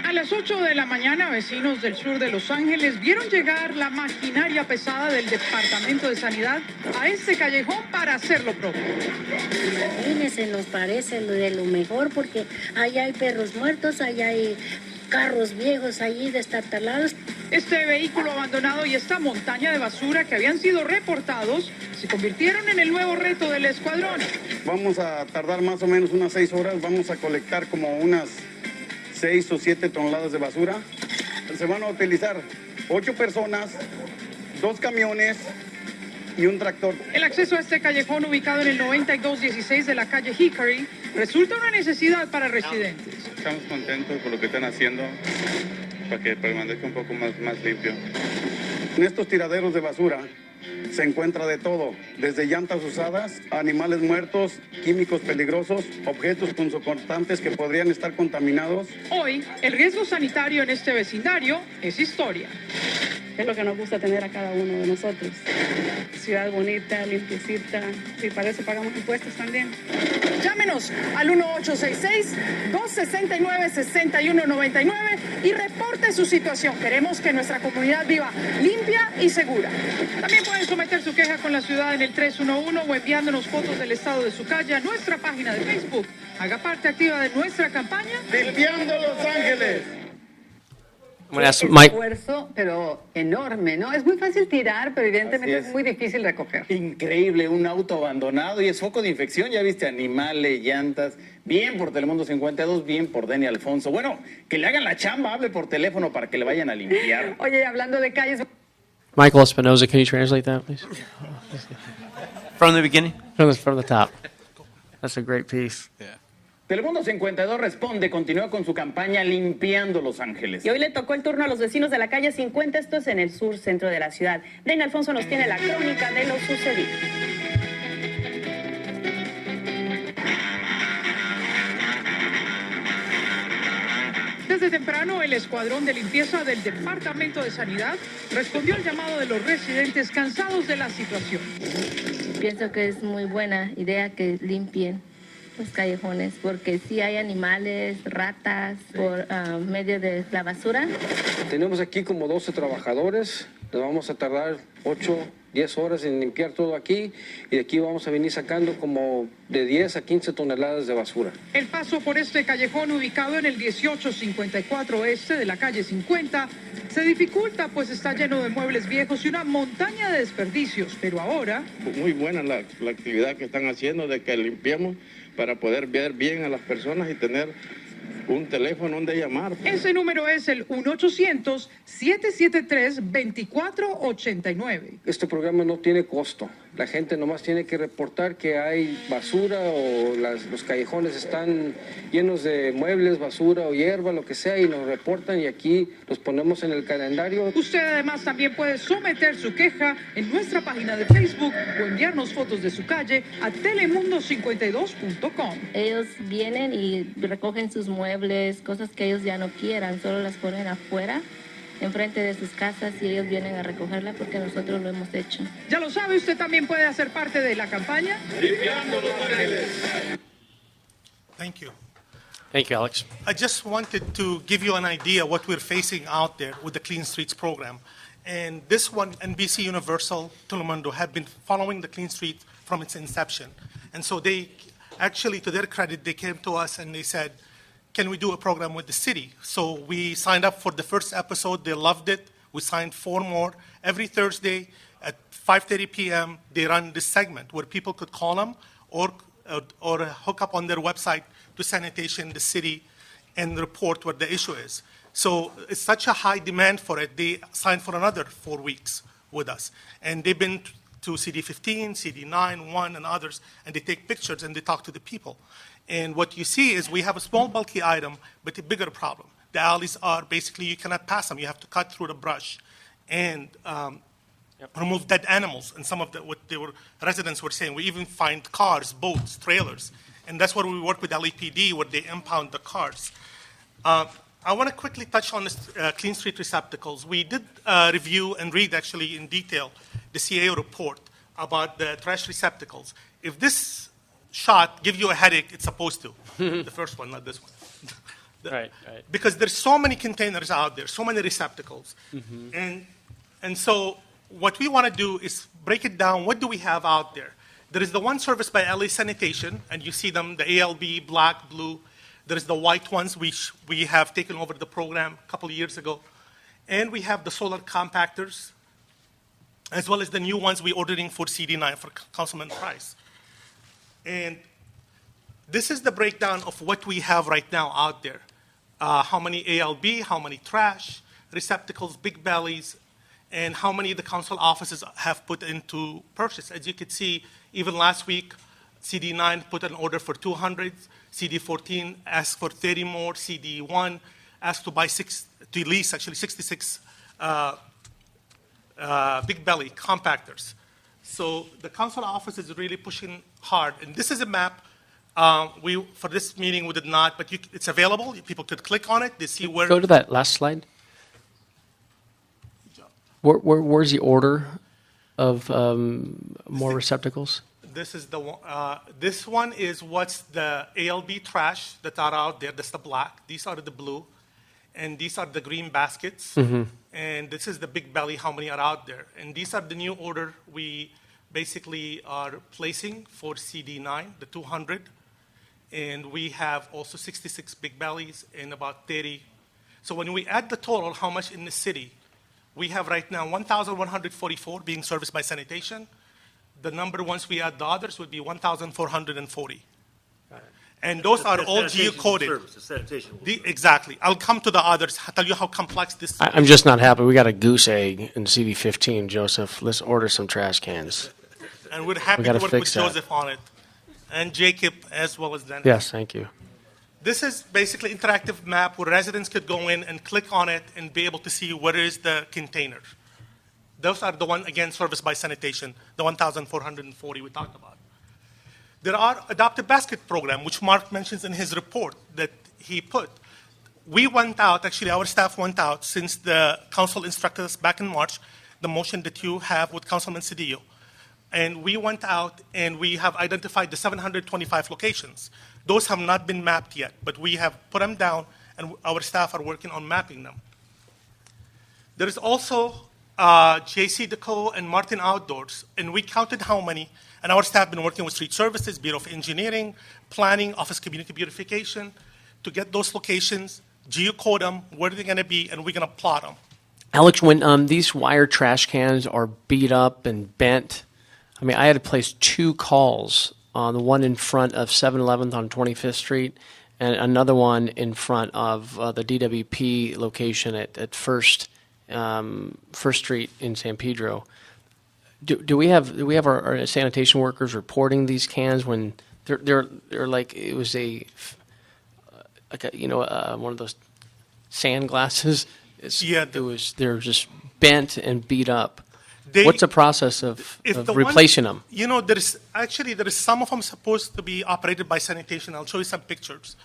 A las 8 de la mañana, vecinos del sur de Los Ángeles vieron llegar la maquinaria pesada del Departamento de Sanidad a este callejón para hacer lo propio. Imagínense, nos parece lo de lo mejor porque allá hay perros muertos, allá hay carros viejos allí destartalados. Este vehículo abandonado y esta montaña de basura que habían sido reportados se convirtieron en el nuevo reto del escuadrón. Vamos a tardar más o menos unas 6 horas, vamos a colectar como unas 6 o 7 toneladas de basura. Se van a utilizar 8 personas, 2 camiones y un tractor. El acceso a este callejón ubicado en el 9216 de la calle Hickory resulta una necesidad para residentes. Estamos contentos por lo que están haciendo para que permanezca un poco más limpio. En estos tiraderos de basura se encuentra de todo, desde llantas usadas, animales muertos, químicos peligrosos, objetos punzocortantes que podrían estar contaminados. Hoy, el riesgo sanitario en este vecindario es historia. Es lo que nos gusta tener a cada uno de nosotros. Ciudad bonita, limpiecita, y para eso pagamos impuestos también. Llámenos al 1866-269-6199 y reporte su situación. Queremos que nuestra comunidad viva limpia y segura. También pueden someter su queja con la ciudad en el 311 o enviándonos fotos del estado de su calle a nuestra página de Facebook. Haga parte activa de nuestra campaña ¡Limpiando Los Ángeles! Esfuerzo, pero enorme, ¿no? Es muy fácil tirar, pero evidentemente es muy difícil recoger. Increíble, un auto abandonado y es foco de infección. Ya viste, animales, llantas. Bien por Telemundo 52, bien por Deni Alfonso. Bueno, que le hagan la chamba, hable por teléfono para que le vayan a limpiar. Oye, hablando de calles... Michael Espinoza, can you translate that, please? From the beginning? From the top. That's a great piece. Telemundo 52 responde, continúa con su campaña limpiando Los Ángeles. Y hoy le tocó el turno a los vecinos de la calle 50, esto es en el sur centro de la ciudad. Deni Alfonso nos tiene la crónica de lo sucedido. Desde temprano, el escuadrón de limpieza del Departamento de Sanidad respondió al llamado de los residentes cansados de la situación. Pienso que es muy buena idea que limpien los callejones, porque sí hay animales, ratas, por medio de la basura. Tenemos aquí como 12 trabajadores, nos vamos a tardar 8, 10 horas en limpiar todo aquí, y de aquí vamos a venir sacando como de 10 a 15 toneladas de basura. El paso por este callejón ubicado en el 1854 este de la calle 50 se dificulta, pues está lleno de muebles viejos y una montaña de desperdicios, pero ahora... Muy buena la actividad que están haciendo de que limpiamos para poder ver bien a las personas y tener un teléfono donde llamar. Ese número es el 1-800-773-2489. Este programa no tiene costo. La gente nomás tiene que reportar que hay basura o los callejones están llenos de muebles, basura o hierba, lo que sea, y nos reportan y aquí los ponemos en el calendario. Usted además también puede someter su queja en nuestra página de Facebook o enviarnos fotos de su calle a telemundo52.com. Ellos vienen y recogen sus muebles, cosas que ellos ya no quieran, solo las ponen afuera, enfrente de sus casas, y ellos vienen a recogerla porque nosotros lo hemos hecho. Ya lo sabe, usted también puede hacer parte de la campaña Limpiando Los Ángeles. Thank you. Thank you, Alex. I just wanted to give you an idea what we're facing out there with the Clean Streets program. And this one, NBC Universal, Telemundo, have been following the Clean Street from its inception. And so they, actually, to their credit, they came to us and they said, can we do a program with the city? So we signed up for the first episode. They loved it. We signed 4 more. Every Thursday at 5:30 p.m., they run this segment where people could call them or hook up on their website to sanitation, the city, and report what the issue is. So it's such a high demand for it. They signed for another 4 weeks with us. And they've been to CD15, CD9, 1, and others, and they take pictures and they talk to the people. And what you see is we have a small, bulky item, but a bigger problem. The alleys are basically, you cannot pass them. You have to cut through the brush and remove dead animals. And some of what residents were saying, we even find cars, boats, trailers. And that's where we work with LAPD, where they impound the cars. I want to quickly touch on this, clean street receptacles. We did review and read actually in detail the CAO report about the trash receptacles. If this shot gives you a headache, it's supposed to. The first one, not this one. Right. Because there's so many containers out there, so many receptacles. And so what we want to do is break it down. What do we have out there? There is the one serviced by LA Sanitation, and you see them, the ALB, black, blue. There is the white ones, which we have taken over the program a couple of years ago. And we have the solar compactors, as well as the new ones we're ordering for CD9 for Councilman Price. And this is the breakdown of what we have right now out there. How many ALB, how many trash, receptacles, big bellies, and how many the council offices have put into purchase. As you can see, even last week, CD9 put an order for 200, CD14 asked for 30 more, CD1 asked to buy to lease actually 66 big belly compactors. So the council office is really pushing hard. And this is a map. For this meeting, we did not, but it's available. People could click on it. They see where. Go to that last slide. Where's the order of more receptacles? This is the one. This one is what's the ALB trash that are out there. That's the black. These are the blue, and these are the green baskets. And this is the big belly. How many are out there? And these are the new order we basically are placing for CD9, the 200. And we have also 66 big bellies and about 30. So when we add the total, how much in the city? We have right now 1,144 being serviced by sanitation. The number, once we add the others, would be 1,440. And those are all geocoded. Exactly. I'll come to the others, tell you how complex this is. I'm just not happy. We got a goose egg in CD15, Joseph. Let's order some trash cans. And we're happy to work with Joseph on it. And Jacob, as well as Dennis. Yes, thank you. This is basically an interactive map where residents could go in and click on it and be able to see where is the container. Those are the one, again, serviced by sanitation, the 1,440 we talked about. There are adopted basket program, which Mark mentions in his report that he put. We went out, actually our staff went out since the council instructed us back in March, the motion that you have with Councilman Cedillo. And we went out and we have identified the 725 locations. Those have not been mapped yet, but we have put them down and our staff are working on mapping them. There is also JC Deco and Martin Outdoors, and we counted how many, and our staff have been working with Street Services, Bureau of Engineering, Planning, Office of Community Beautification, to get those locations, geocode them, where they're going to be, and we're going to plot them. Alex, when these wire trash cans are beat up and bent, I mean, I had to place 2 calls on the one in front of 7-Eleven on 25th Street and another one in front of the DWP location at First Street in San Pedro. Do we have our sanitation workers reporting these cans when they're like it was one of those sand glasses? They're just bent and beat up. What's the process of replacing them? There is some of them supposed to be operated by sanitation. I'll show you some pictures.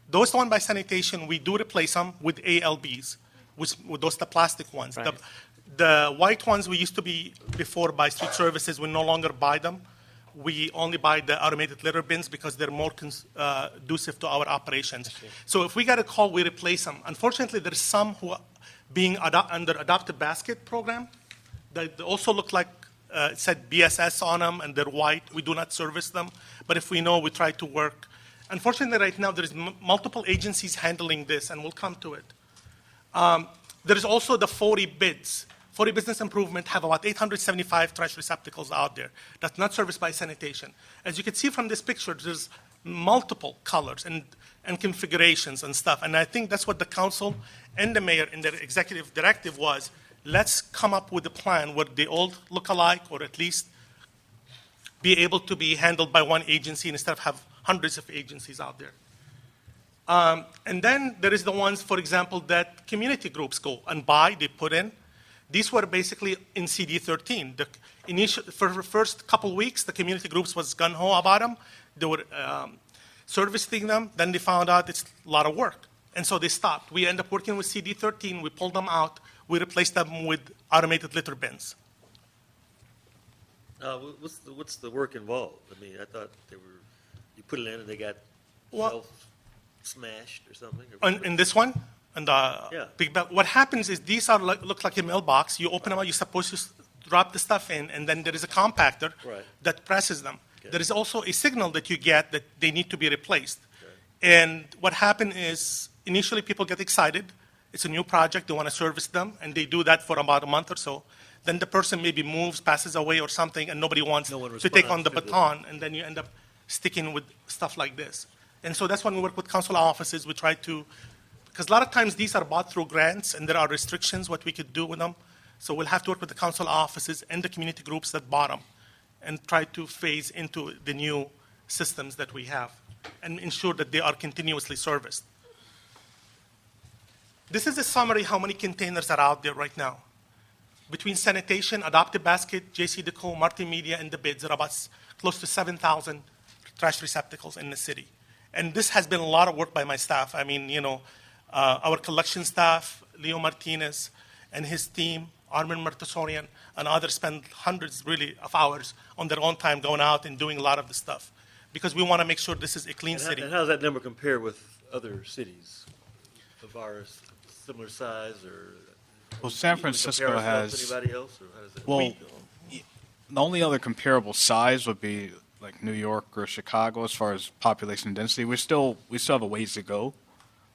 Those one by sanitation, we do replace them with ALBs, with those the plastic ones. Right. The white ones we used to be before by Street Services. We no longer buy them. We only buy the automated litter bins because they're more conducive to our operations. So if we get a call, we replace them. Unfortunately, there's some who are being under adopted basket program. They also look like it said BSS on them, and they're white. We do not service them, but if we know, we try to work. Unfortunately, right now, there's multiple agencies handling this, and we'll come to it. There's also the 40 bids. 40 Business Improvement have about 875 trash receptacles out there that's not serviced by sanitation. As you can see from this picture, there's multiple colors and configurations and stuff, and I think that's what the council and the mayor in their executive directive was. Let's come up with a plan where they all look alike, or at least be able to be handled by one agency instead of have hundreds of agencies out there. And then there is the ones, for example, that community groups go and buy, they put in. These were basically in CD13. For the first couple weeks, the community groups was gung-ho about them. They were servicing them. Then they found out it's a lot of work. And so they stopped. We end up working with CD13. We pulled them out. We replaced them with automated litter bins. What's the work involved? I mean, I thought you put it in and they got smashed or something. In this one, and big bell. What happens is these are look like a mailbox. You open them up. You're supposed to drop the stuff in, and then there is a compactor that presses them. Okay. There is also a signal that you get that they need to be replaced. Okay. And what happened is initially people get excited. It's a new project. They want to service them, and they do that for about a month or so. Then the person maybe moves, passes away or something, and nobody wants to take on the baton, and then you end up sticking with stuff like this. And so that's when we work with council offices. We try to, because a lot of times these are bought through grants, and there are restrictions what we could do with them. So we'll have to work with the council offices and the community groups that bought them and try to phase into the new systems that we have and ensure that they are continuously serviced. This is a summary how many containers are out there right now. Between sanitation, Adopted Basket, JC Deco, multimedia, and the bids, there are about close to 7,000 trash receptacles in the city. And this has been a lot of work by my staff. I mean, our collection staff, Leo Martinez and his team, Armin Martasorian, and others spend hundreds, really, of hours on their own time going out and doing a lot of the stuff because we want to make sure this is a clean city. And how does that number compare with other cities of ours, similar size, or? Well, San Francisco has. Anybody else, or how does that? Well, the only other comparable size would be like New York or Chicago as far as population density. We still have a ways to go.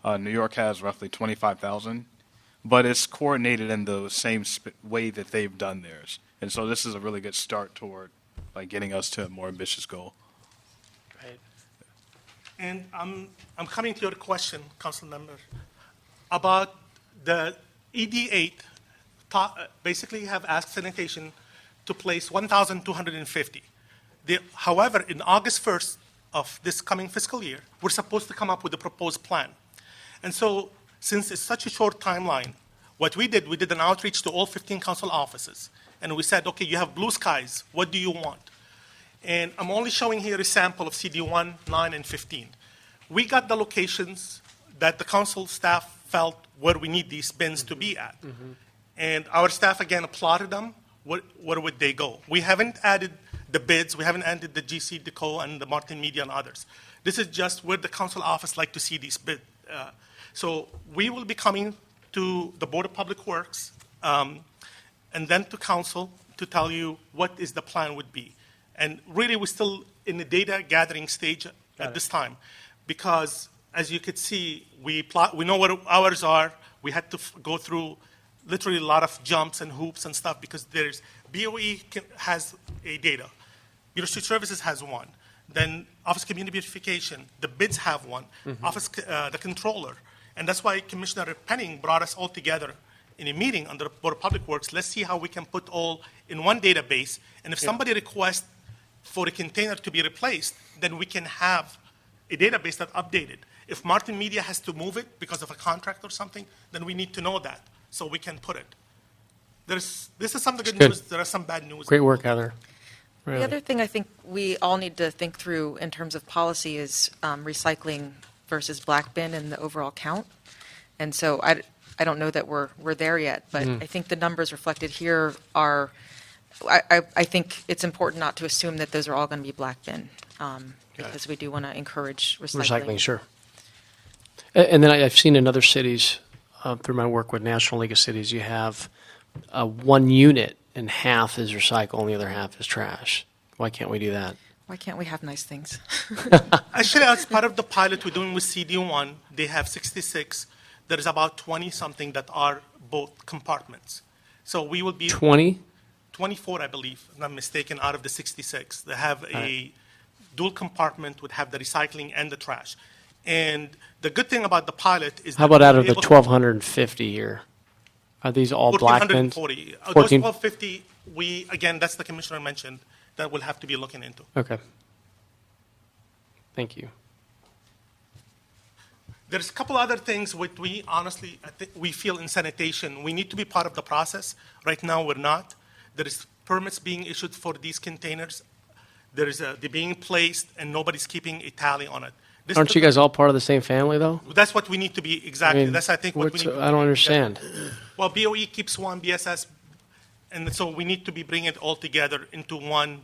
New York has roughly 25,000, but it's coordinated in the same way that they've done theirs. And so this is a really good start toward getting us to a more ambitious goal. Right. And I'm coming to your question, Council Member, about the ED8. Basically have asked sanitation to place 1,250. However, in August 1st of this coming fiscal year, we're supposed to come up with a proposed plan. And so, since it's such a short timeline, what we did an outreach to all 15 council offices. And we said, okay, you have blue skies. What do you want? And I'm only showing here a sample of CD1, 9, and 15. We got the locations that the council staff felt where we need these bins to be at. Mm-hmm. And our staff, again, plotted them. Where would they go? We haven't added the bids. We haven't added the GC Deco and the Martin Media and others. This is just where the council office like to see these bids. So we will be coming to the Board of Public Works and then to council to tell you what is the plan would be. And really, we're still in the data gathering stage at this time because, as you could see, we know what ours are. We had to go through literally a lot of jumps and hoops and stuff because there's BOE has a data. Bureau of Street Services has one. Then Office of Community Beautification, the bids have one. Mm-hmm. Office, the controller. And that's why Commissioner Penning brought us all together in a meeting under the Board of Public Works. Let's see how we can put all in one database. And if somebody requests for a container to be replaced, then we can have a database that's updated. If Martin Media has to move it because of a contract or something, then we need to know that so we can put it. This is some of the good news. There are some bad news. Great work, Heather. Really. The other thing I think we all need to think through in terms of policy is recycling versus black bin and the overall count. And so I don't know that we're there yet, but I think the numbers reflected here are, I think it's important not to assume that those are all going to be black bin because we do want to encourage recycling. Recycling, sure. And then I've seen in other cities, through my work with National League of Cities, you have one unit and half is recycle and the other half is trash. Why can't we do that? Why can't we have nice things? Actually, as part of the pilot we're doing with CD1, they have 66. There is about 20-something that are both compartments. So we will be 20? 24, I believe, if I'm not mistaken, out of the 66. They have a dual compartment would have the recycling and the trash. And the good thing about the pilot is how about out of the 1,250 here? Are these all black bins? 1,440. Those 1,250, again, that's the commissioner mentioned. that will have to be looking into. Okay. Thank you. There's a couple other things which we honestly, I think we feel in sanitation, we need to be part of the process. Right now, we're not. There is permits being issued for these containers. They're being placed, and nobody's keeping a tally on it. Aren't you guys all part of the same family, though? That's what we need to be, exactly. I mean, That's, I think, what we need to I don't understand. Well, BOE keeps one, BSS, and so we need to be bringing it all together into one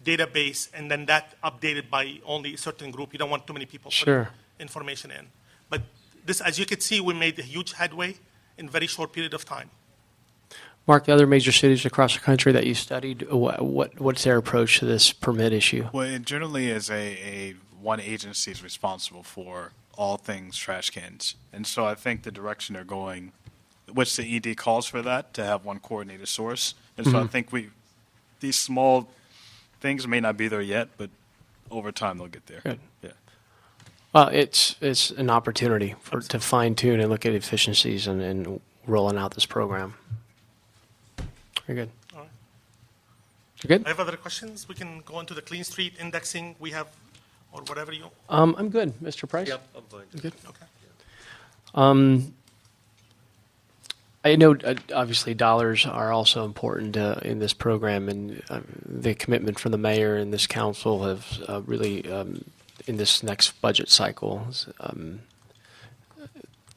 database, and then that updated by only a certain group. You don't want too many people Sure. putting information in. But this, as you can see, we made a huge headway in a very short period of time. Mark, the other major cities across the country that you studied, what's their approach to this permit issue? Well, it generally is a one agency is responsible for all things trash cans. And so I think the direction they're going, which the ED calls for that, to have one coordinated source. And so I think these small things may not be there yet, but over time they'll get there. Good. Yeah. Well, it's an opportunity to fine tune and look at efficiencies and rolling out this program. Very good. All right. You good? I have other questions. We can go into the Clean Street indexing we have, or whatever you. I'm good, Mr. Price. Yep, I'm fine. You good? Okay. I know, obviously, dollars are also important in this program, and the commitment from the mayor and this council have really, in this next budget cycle,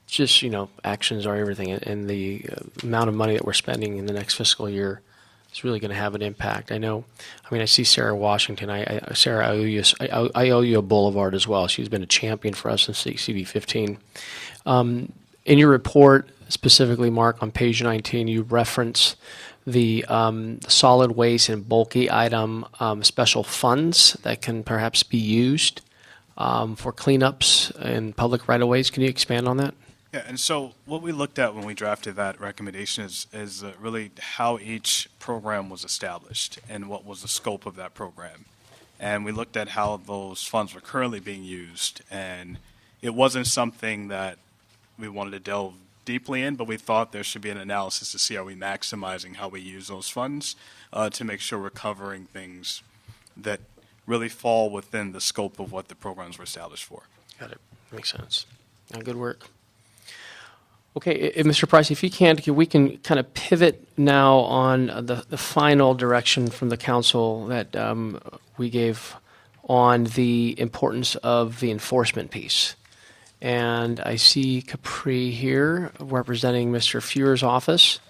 just, actions are everything, and the amount of money that we're spending in the next fiscal year is really going to have an impact. I see Sarah Washington. Sarah, I owe you a boulevard as well. She's been a champion for us since CD15. In your report, specifically, Mark, on page 19, you reference the solid waste and bulky item special funds that can perhaps be used for cleanups and public right-of-ways. Can you expand on that? Yeah, and so what we looked at when we drafted that recommendation is really how each program was established and what was the scope of that program. And we looked at how those funds were currently being used, and it wasn't something that we wanted to delve deeply in, but we thought there should be an analysis to see are we maximizing how we use those funds to make sure we're covering things that really fall within the scope of what the programs were established for. Got it. Makes sense. Good work. Okay, Mr. Price, if you can, we can kind of pivot now on the final direction from the council that we gave on the importance of the enforcement piece. And I see Capri here representing Mr. Fewer's office.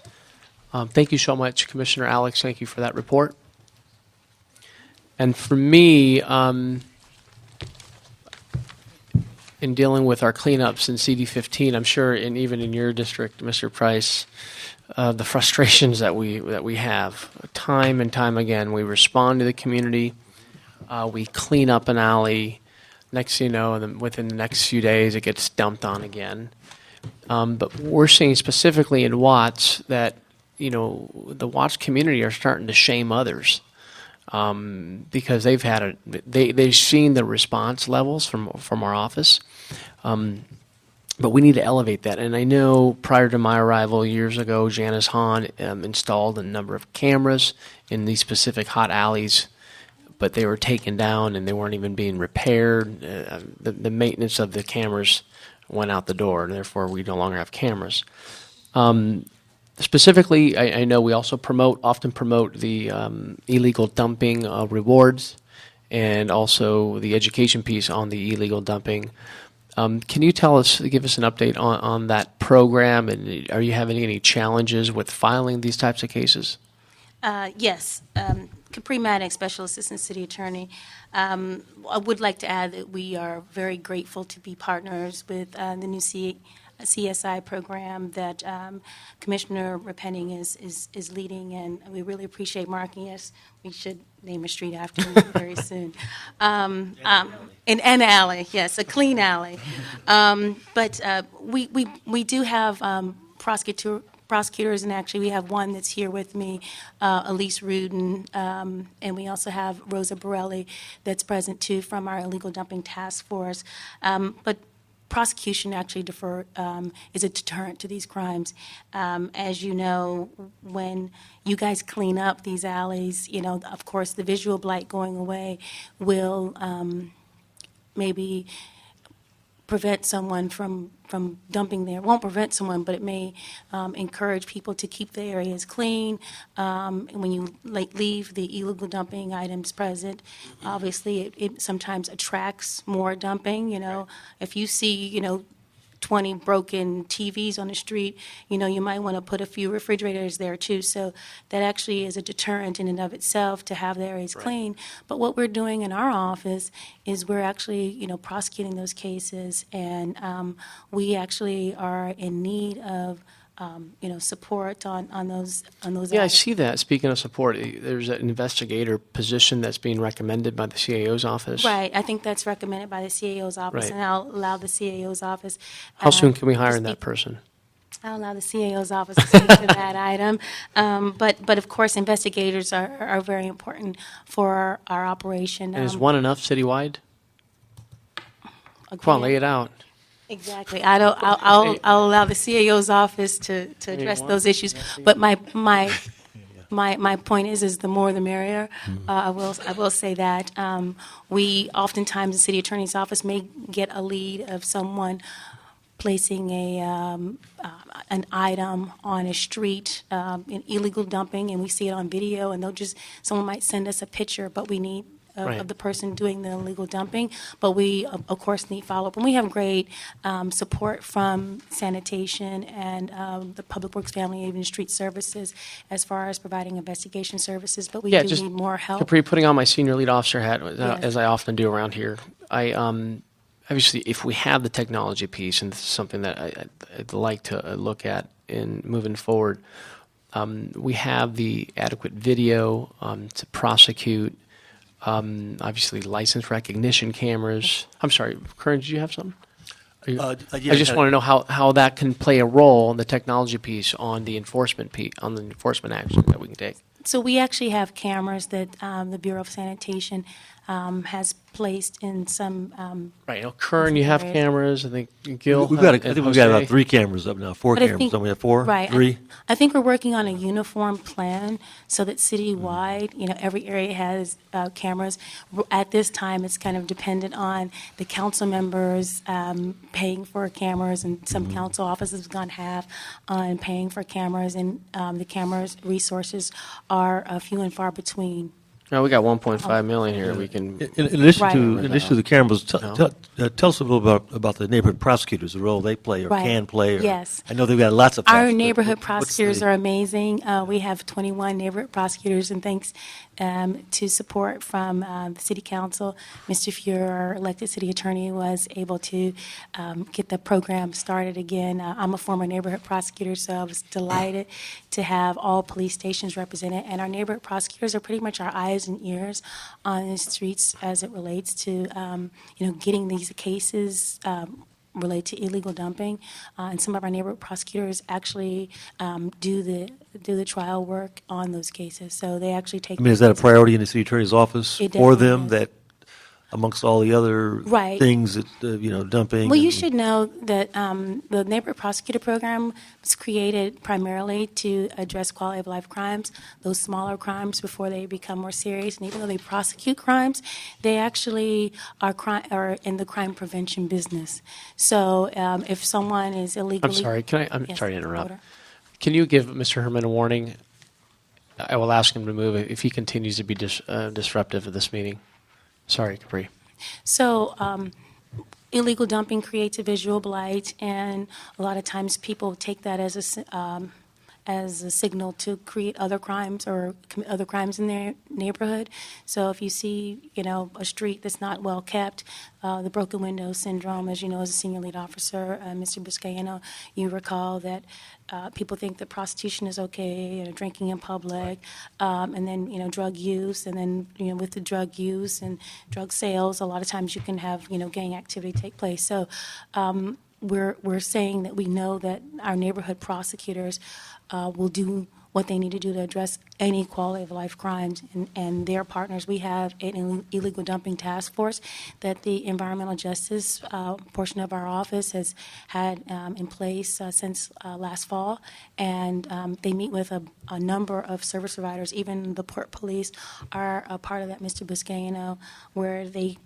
Thank you so much, Commissioner Alex. Thank you for that report. And for me, in dealing with our cleanups in CD15, I'm sure, and even in your district, Mr. Price, the frustrations that we have time and time again. We respond to the community, we clean up an alley. Next thing you know, and then within the next few days, it gets dumped on again. But we're seeing specifically in Watts that the Watts community are starting to shame others. Because they've seen the response levels from our office, but we need to elevate that. And I know prior to my arrival years ago, Janice Hahn installed a number of cameras in these specific hot alleys, but they were taken down and they weren't even being repaired. The maintenance of the cameras went out the door, and therefore we no longer have cameras. Specifically, I know we also often promote the illegal dumping rewards and also the education piece on the illegal dumping. Can you give us an update on that program, and are you having any challenges with filing these types of cases? Yes. Capri Maddox, Special Assistant City Attorney. I would like to add that we are very grateful to be partners with the new CSI program that Commissioner Repenning is leading, and we really appreciate marking us. We should name a street after him very soon. An alley, yes, a clean alley. But we do have prosecutors, and actually we have one that's here with me, Elise Rudin, and we also have Rosa Borelli that's present too from our illegal dumping task force. But prosecution actually is a deterrent to these crimes. As you know, when you guys clean up these alleys, of course, the visual blight going away will maybe prevent someone from dumping there. It won't prevent someone, but it may encourage people to keep the areas clean. And when you leave the illegal dumping items present, obviously it sometimes attracts more dumping. If you see 20 broken TVs on the street, you might want to put a few refrigerators there too. So that actually is a deterrent in and of itself to have the areas clean. But what we're doing in our office is we're actually, prosecuting those cases, and we actually are in need of support on those Yeah, I items. see that. Speaking of support, there's an investigator position that's being recommended by the CAO's office. Right, I think that's recommended by the CAO's office, Right. and I'll allow the CAO's office. How soon can we to hire speak- that person? I'll allow the CAO's office to speak to that item. But of course, investigators are very important for our operation. And is one enough citywide? Come on, lay it out. Exactly. I'll allow the CAO's office to address those issues. But my point is the more the merrier. I will say that we oftentimes the city attorney's office may get a lead of someone placing an item on a street in illegal dumping, and we see it on video, and someone might send us a picture, but we need Right. of the person doing the illegal dumping, but we, of course, need follow-up. And we have great support from sanitation and the Public Works, Family, and even Street Services as far as providing investigation services, but we do just need more help. Capri, putting on my senior lead officer hat, Yes. as I often do around here, I obviously, if we have the technology piece, and this is something that I'd like to look at in moving forward, we have the adequate video to prosecute. Obviously, license recognition cameras. I'm sorry, Kern, did you have something? Yeah, I just want to know how that can play a role in the technology piece on the enforcement action that we can take. So we actually have cameras that the Bureau of Sanitation has placed in some. Right. Kern, you have areas. cameras. I think Gil. I think we've got about Jose. 3 cameras up now, 4 But I cameras. think- Don't we have 4? Right. 3? I think we're working on a uniform plan so that citywide, every area has cameras. At this time, it's kind of dependent on the council members paying for cameras, and some council offices have gone half on paying for cameras, and the cameras resources are few and far between. No, we got 1.5 million here. We can. In addition Right. to the cameras, No. tell us a little about the neighborhood prosecutors, the role they play or Right. can play. Yes. I know they've got lots of. Our tasks, but neighborhood what's prosecutors the- are amazing. We have 21 neighborhood prosecutors, and thanks to support from the city council, Mr. Fuhrer, our elected city attorney, was able to get the program started again. I'm a former neighborhood prosecutor, so I was delighted to have all police stations represented. And our neighborhood prosecutors are pretty much our eyes and ears on the streets as it relates to, getting these cases related to illegal dumping, and some of our neighborhood prosecutors actually do the trial work on those cases. So they actually take. I mean, is that a priority in the city attorney's office It for definitely them? is. That amongst all the other Right. things that dumping. Well, you and- should know that the neighborhood prosecutor program was created primarily to address quality of life crimes, those smaller crimes before they become more serious. And even though they prosecute crimes, they actually are in the crime prevention business. So if someone is illegally, I'm sorry. I'm Yes, sorry to interrupt. order. Can you give Mr. Herman a warning? I will ask him to move if he continues to be disruptive of this meeting. Sorry, Capri. So illegal dumping creates a visual blight, and a lot of times people take that as a signal to create other crimes or commit other crimes in their neighborhood. So if you see, a street that's not well kept, the broken window syndrome, as you know, as a senior lead officer, Mr. Buscaino, you recall that people think that prostitution is okay, drinking in public, and then, drug use, and then, with the drug use and drug sales, a lot of times you can have, gang activity take place. So we're saying that we know that our neighborhood prosecutors will do what they need to do to address any quality of life crimes and their partners. We have an illegal dumping task force that the environmental justice portion of our office has had in place since last fall, and they meet with a number of service providers. Even the Port Police are a part of that, Mr. Buscaino, where they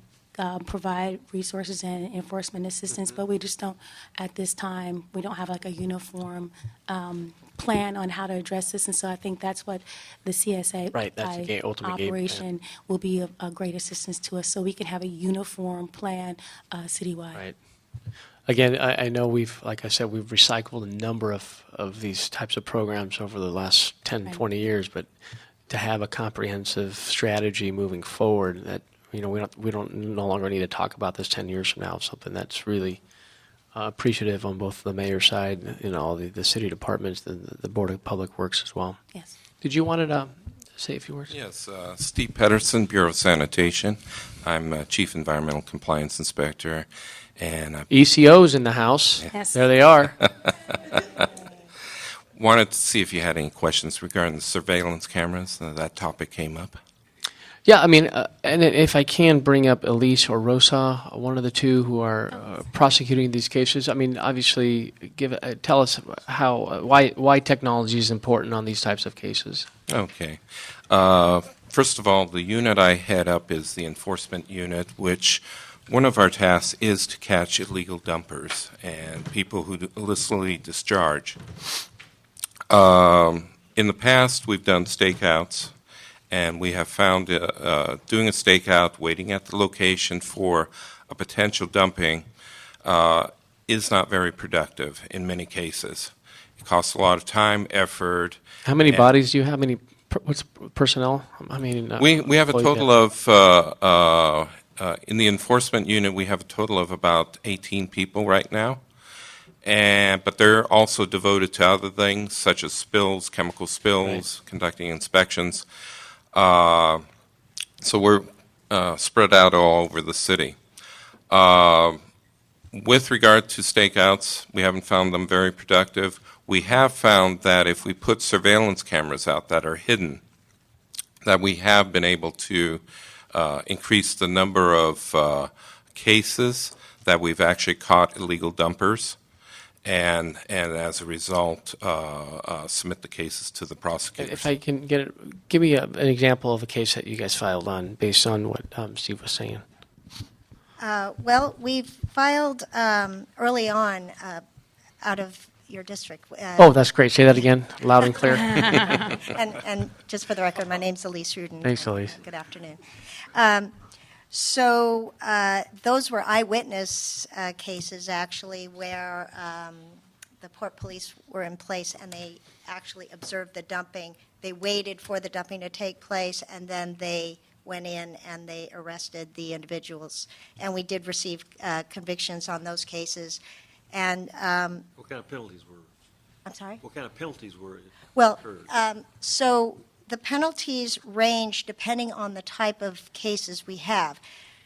provide resources and enforcement assistance, but we just don't, at this time, we don't have like a uniform plan on how to address this, and so I think that's what the CSA Right, that's the ultimate game plan. operation will be a great assistance to us, so we can have a uniform plan citywide. Right. Again, I know like I said, we've recycled a number of these types of programs over the last 10, 20 years, but to have a comprehensive strategy moving forward that, we don't no longer need to talk about this 10 years from now, something that's really appreciative on both the mayor's side, all the city departments, the Board of Public Works as well. Yes. Did you want to say a few words? Yes, Steve Pedersen, Bureau of Sanitation. I'm Chief Environmental Compliance Inspector, and ECO's in the house. Yes. There they are. Wanted to see if you had any questions regarding the surveillance cameras. That topic came up. Yeah, I mean, and if I can bring up Elise or Rosa, one of the two who are prosecuting these cases. I mean, obviously, tell us why technology is important on these types of cases. Okay. First of all, the unit I head up is the enforcement unit, which one of our tasks is to catch illegal dumpers and people who illicitly discharge. In the past, we've done stakeouts. And we have found doing a stakeout, waiting at the location for a potential dumping is not very productive in many cases. It costs a lot of time, effort. How many bodies do you have? What's personnel? I mean, we have a total of, in the enforcement unit, we have a total of about 18 people right now. But they're also devoted to other things such as spills, chemical spills, conducting inspections. So we're spread out all over the city. With regard to stakeouts, we haven't found them very productive. We have found that if we put surveillance cameras out that are hidden, that we have been able to increase the number of cases that we've actually caught illegal dumpers. And as a result, submit the cases to the prosecutors. If I can give me an example of a case that you guys filed on, based on what Steve was saying. Well, we've filed early on out of your district. Oh, that's great. Say that again, loud and clear. and just for the record, my name's Elise Rudin. Thanks, Elise. Good afternoon. So those were eyewitness cases, actually, where the Port Police were in place and they actually observed the dumping. They waited for the dumping to take place, and then they went in and they arrested the individuals. And we did receive convictions on those cases. And what kind of penalties were? I'm sorry? What kind of penalties were? Well, so the penalties range depending on the type of cases we have.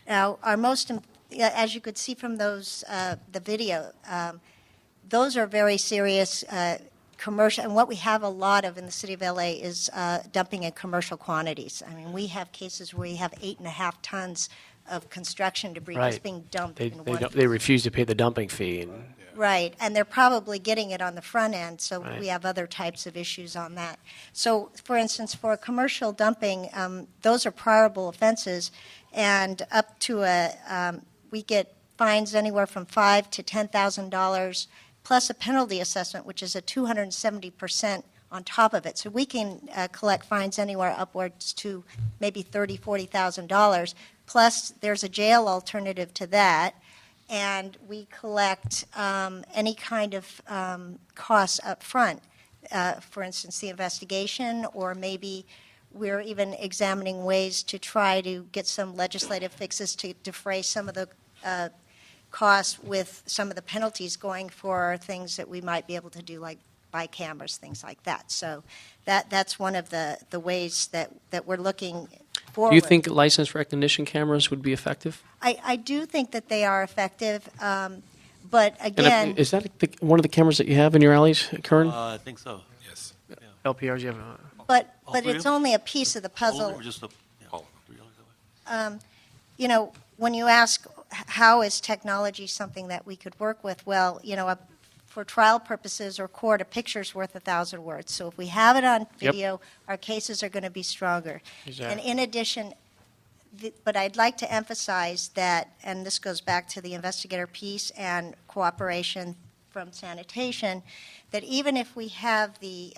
Now, our most, as you could see from those, the video, those are very serious commercial, and what we have a lot of in the city of LA is dumping in commercial quantities. I mean, we have cases where we have 8.5 tons of construction debris just being dumped in one. They refuse to pay the dumping fee. Right, and they're probably getting it on the front end, so we have other types of issues on that. So, for instance, for commercial dumping, those are priorable offenses, and up to we get fines anywhere from $5,000 to $10,000, plus a penalty assessment, which is a 270% on top of it. So we can collect fines anywhere upwards to maybe $30,000, $40,000. Plus, there's a jail alternative to that. And we collect any kind of costs up front. For instance, the investigation, or maybe we're even examining ways to try to get some legislative fixes to defray some of the costs with some of the penalties going for things that we might be able to do, like buy cameras, things like that. So that's one of the ways that we're looking forward. Do you think license recognition cameras would be effective? I do think that they are effective, but again... Is that one of the cameras that you have in your alleys, Kern? I think so. Yes. LPRs, you have But three of it's them? only a piece of the puzzle. Or just a, You know, when you ask how is technology something that we could work with, well, you know, for trial purposes or court, a picture's worth 1,000 words. So if we have it on Yep. video, our cases are going to be stronger. Exactly. And in addition, but I'd like to emphasize that, and this goes back to the investigator piece and cooperation from sanitation, that even if we have the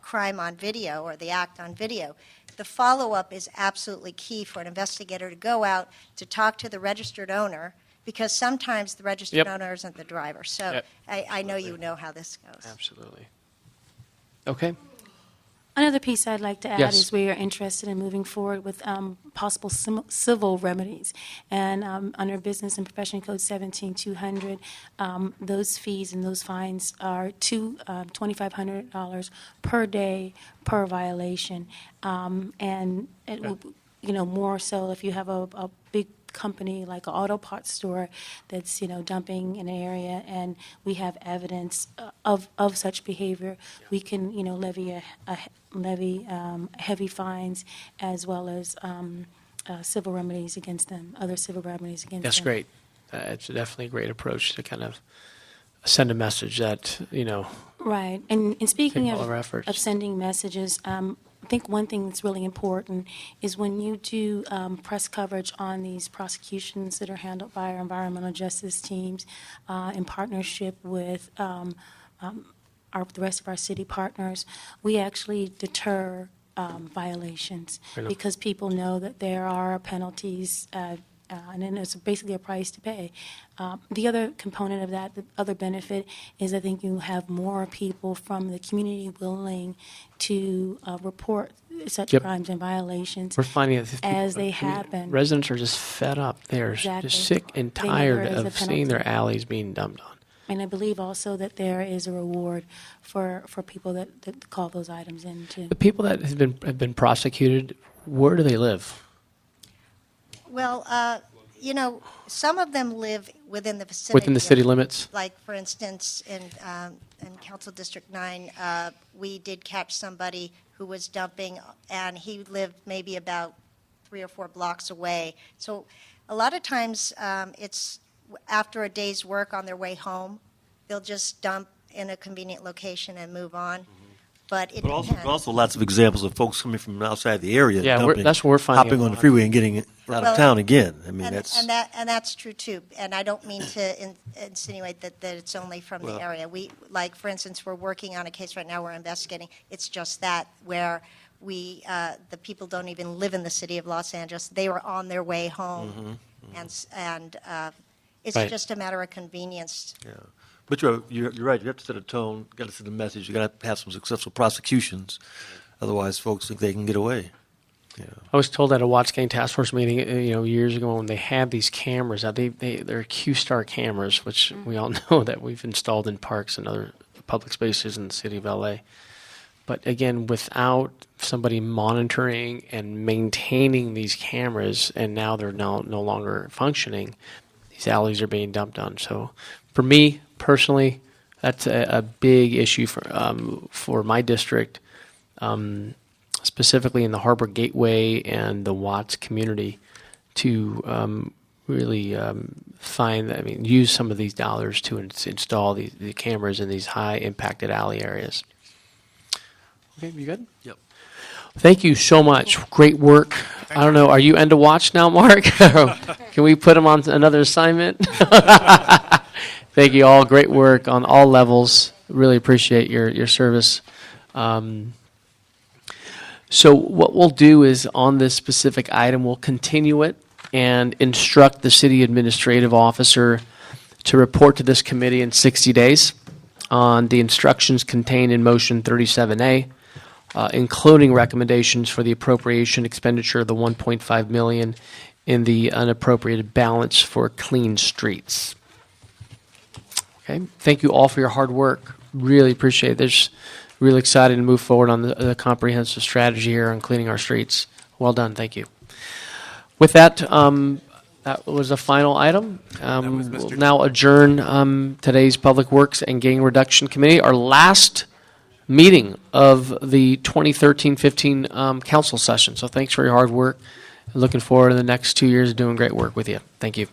crime on video or the act on video, the follow-up is absolutely key for an investigator to go out to talk to the registered owner, because sometimes the registered Yep. owner isn't the driver. So Yep. I know you know how this goes. Absolutely. Okay. Another piece I'd like to add Yes. is we are interested in moving forward with possible civil remedies. And under Business and Professional Code 17200, those fees and those fines are $2,500 per day per violation. And it will, you know, more so if you have a big company like an auto parts store that's, you know, dumping in an area and we have evidence of such behavior, we can, you know, levy heavy fines as well as civil remedies against them, other civil remedies against That's them. great. It's definitely a great approach to kind of send a message that, you know, Right. And speaking Take all our efforts. of sending messages, I think one thing that's really important is when you do press coverage on these prosecutions that are handled by our environmental justice teams in partnership with the rest of our city partners, we actually deter violations Fair enough. because people know that there are penalties and then it's basically a price to pay. The other component of that, the other benefit, is I think you have more people from the community willing to report such Yep. crimes and violations we're finding that as they happen. residents are just fed up. They're Exactly. just sick and They know tired there is a of seeing their penalty. alleys being dumped on. And I believe also that there is a reward for people that call those items in too. The people that have been prosecuted, where do they live? Well, you know, some of them live within the vicinity. Within the of- city limits? Like, for instance, in Council District 9, we did catch somebody who was dumping, and he lived maybe about 3 or 4 blocks away. So a lot of times, it's after a day's work on their way home, they'll just dump in a convenient location and move on. But it but depends. also lots of examples of folks coming from outside the area. Yeah, dumping, that's what we're finding hopping a on the lot. freeway and getting out Well, of town again. I mean, and, that's and that's true too. And I don't mean to insinuate that it's only from the area. We, like, for instance, we're working on a case right now we're investigating. It's just that where we the people don't even live in the city of Los Angeles. They were on their way home, and it's Right. just a matter of convenience. Yeah. But you're right. You have to set a tone. Got to send a message. You got to have some successful prosecutions. Otherwise, folks think they can get away. I was told at a Watts Gang Task Force meeting, you know, years ago when they had these cameras out, they're Q-Star cameras, which we all know that we've installed in parks and other public spaces in the city of LA. But again, without somebody monitoring and maintaining these cameras, and now they're no longer functioning, these alleys are being dumped on. So for me personally, that's a big issue for my district. Specifically in the Harbor Gateway and the Watts community, to really use some of these dollars to install the cameras in these high impacted alley areas. Okay, you good? Yep. Thank you so much. Great work. I don't know, are you end of watch now, Mark? Can we put him on another assignment? Thank you all. Great work on all levels. Really appreciate your service. So what we'll do is on this specific item, we'll continue it and instruct the city administrative officer to report to this committee in 60 days on the instructions contained in motion 37A, including recommendations for the appropriation expenditure of the $1.5 million in the unappropriated balance for clean streets. Okay. Thank you all for your hard work. Really appreciate it. There's really excited to move forward on the comprehensive strategy here on cleaning our streets. Well done. Thank you. With that, that was the final item. We'll now adjourn today's Public Works and Gang Reduction Committee. Our last meeting of the 2013-15 council session. So thanks for your hard work. Looking forward to the next 2 years of doing great work with you. Thank you.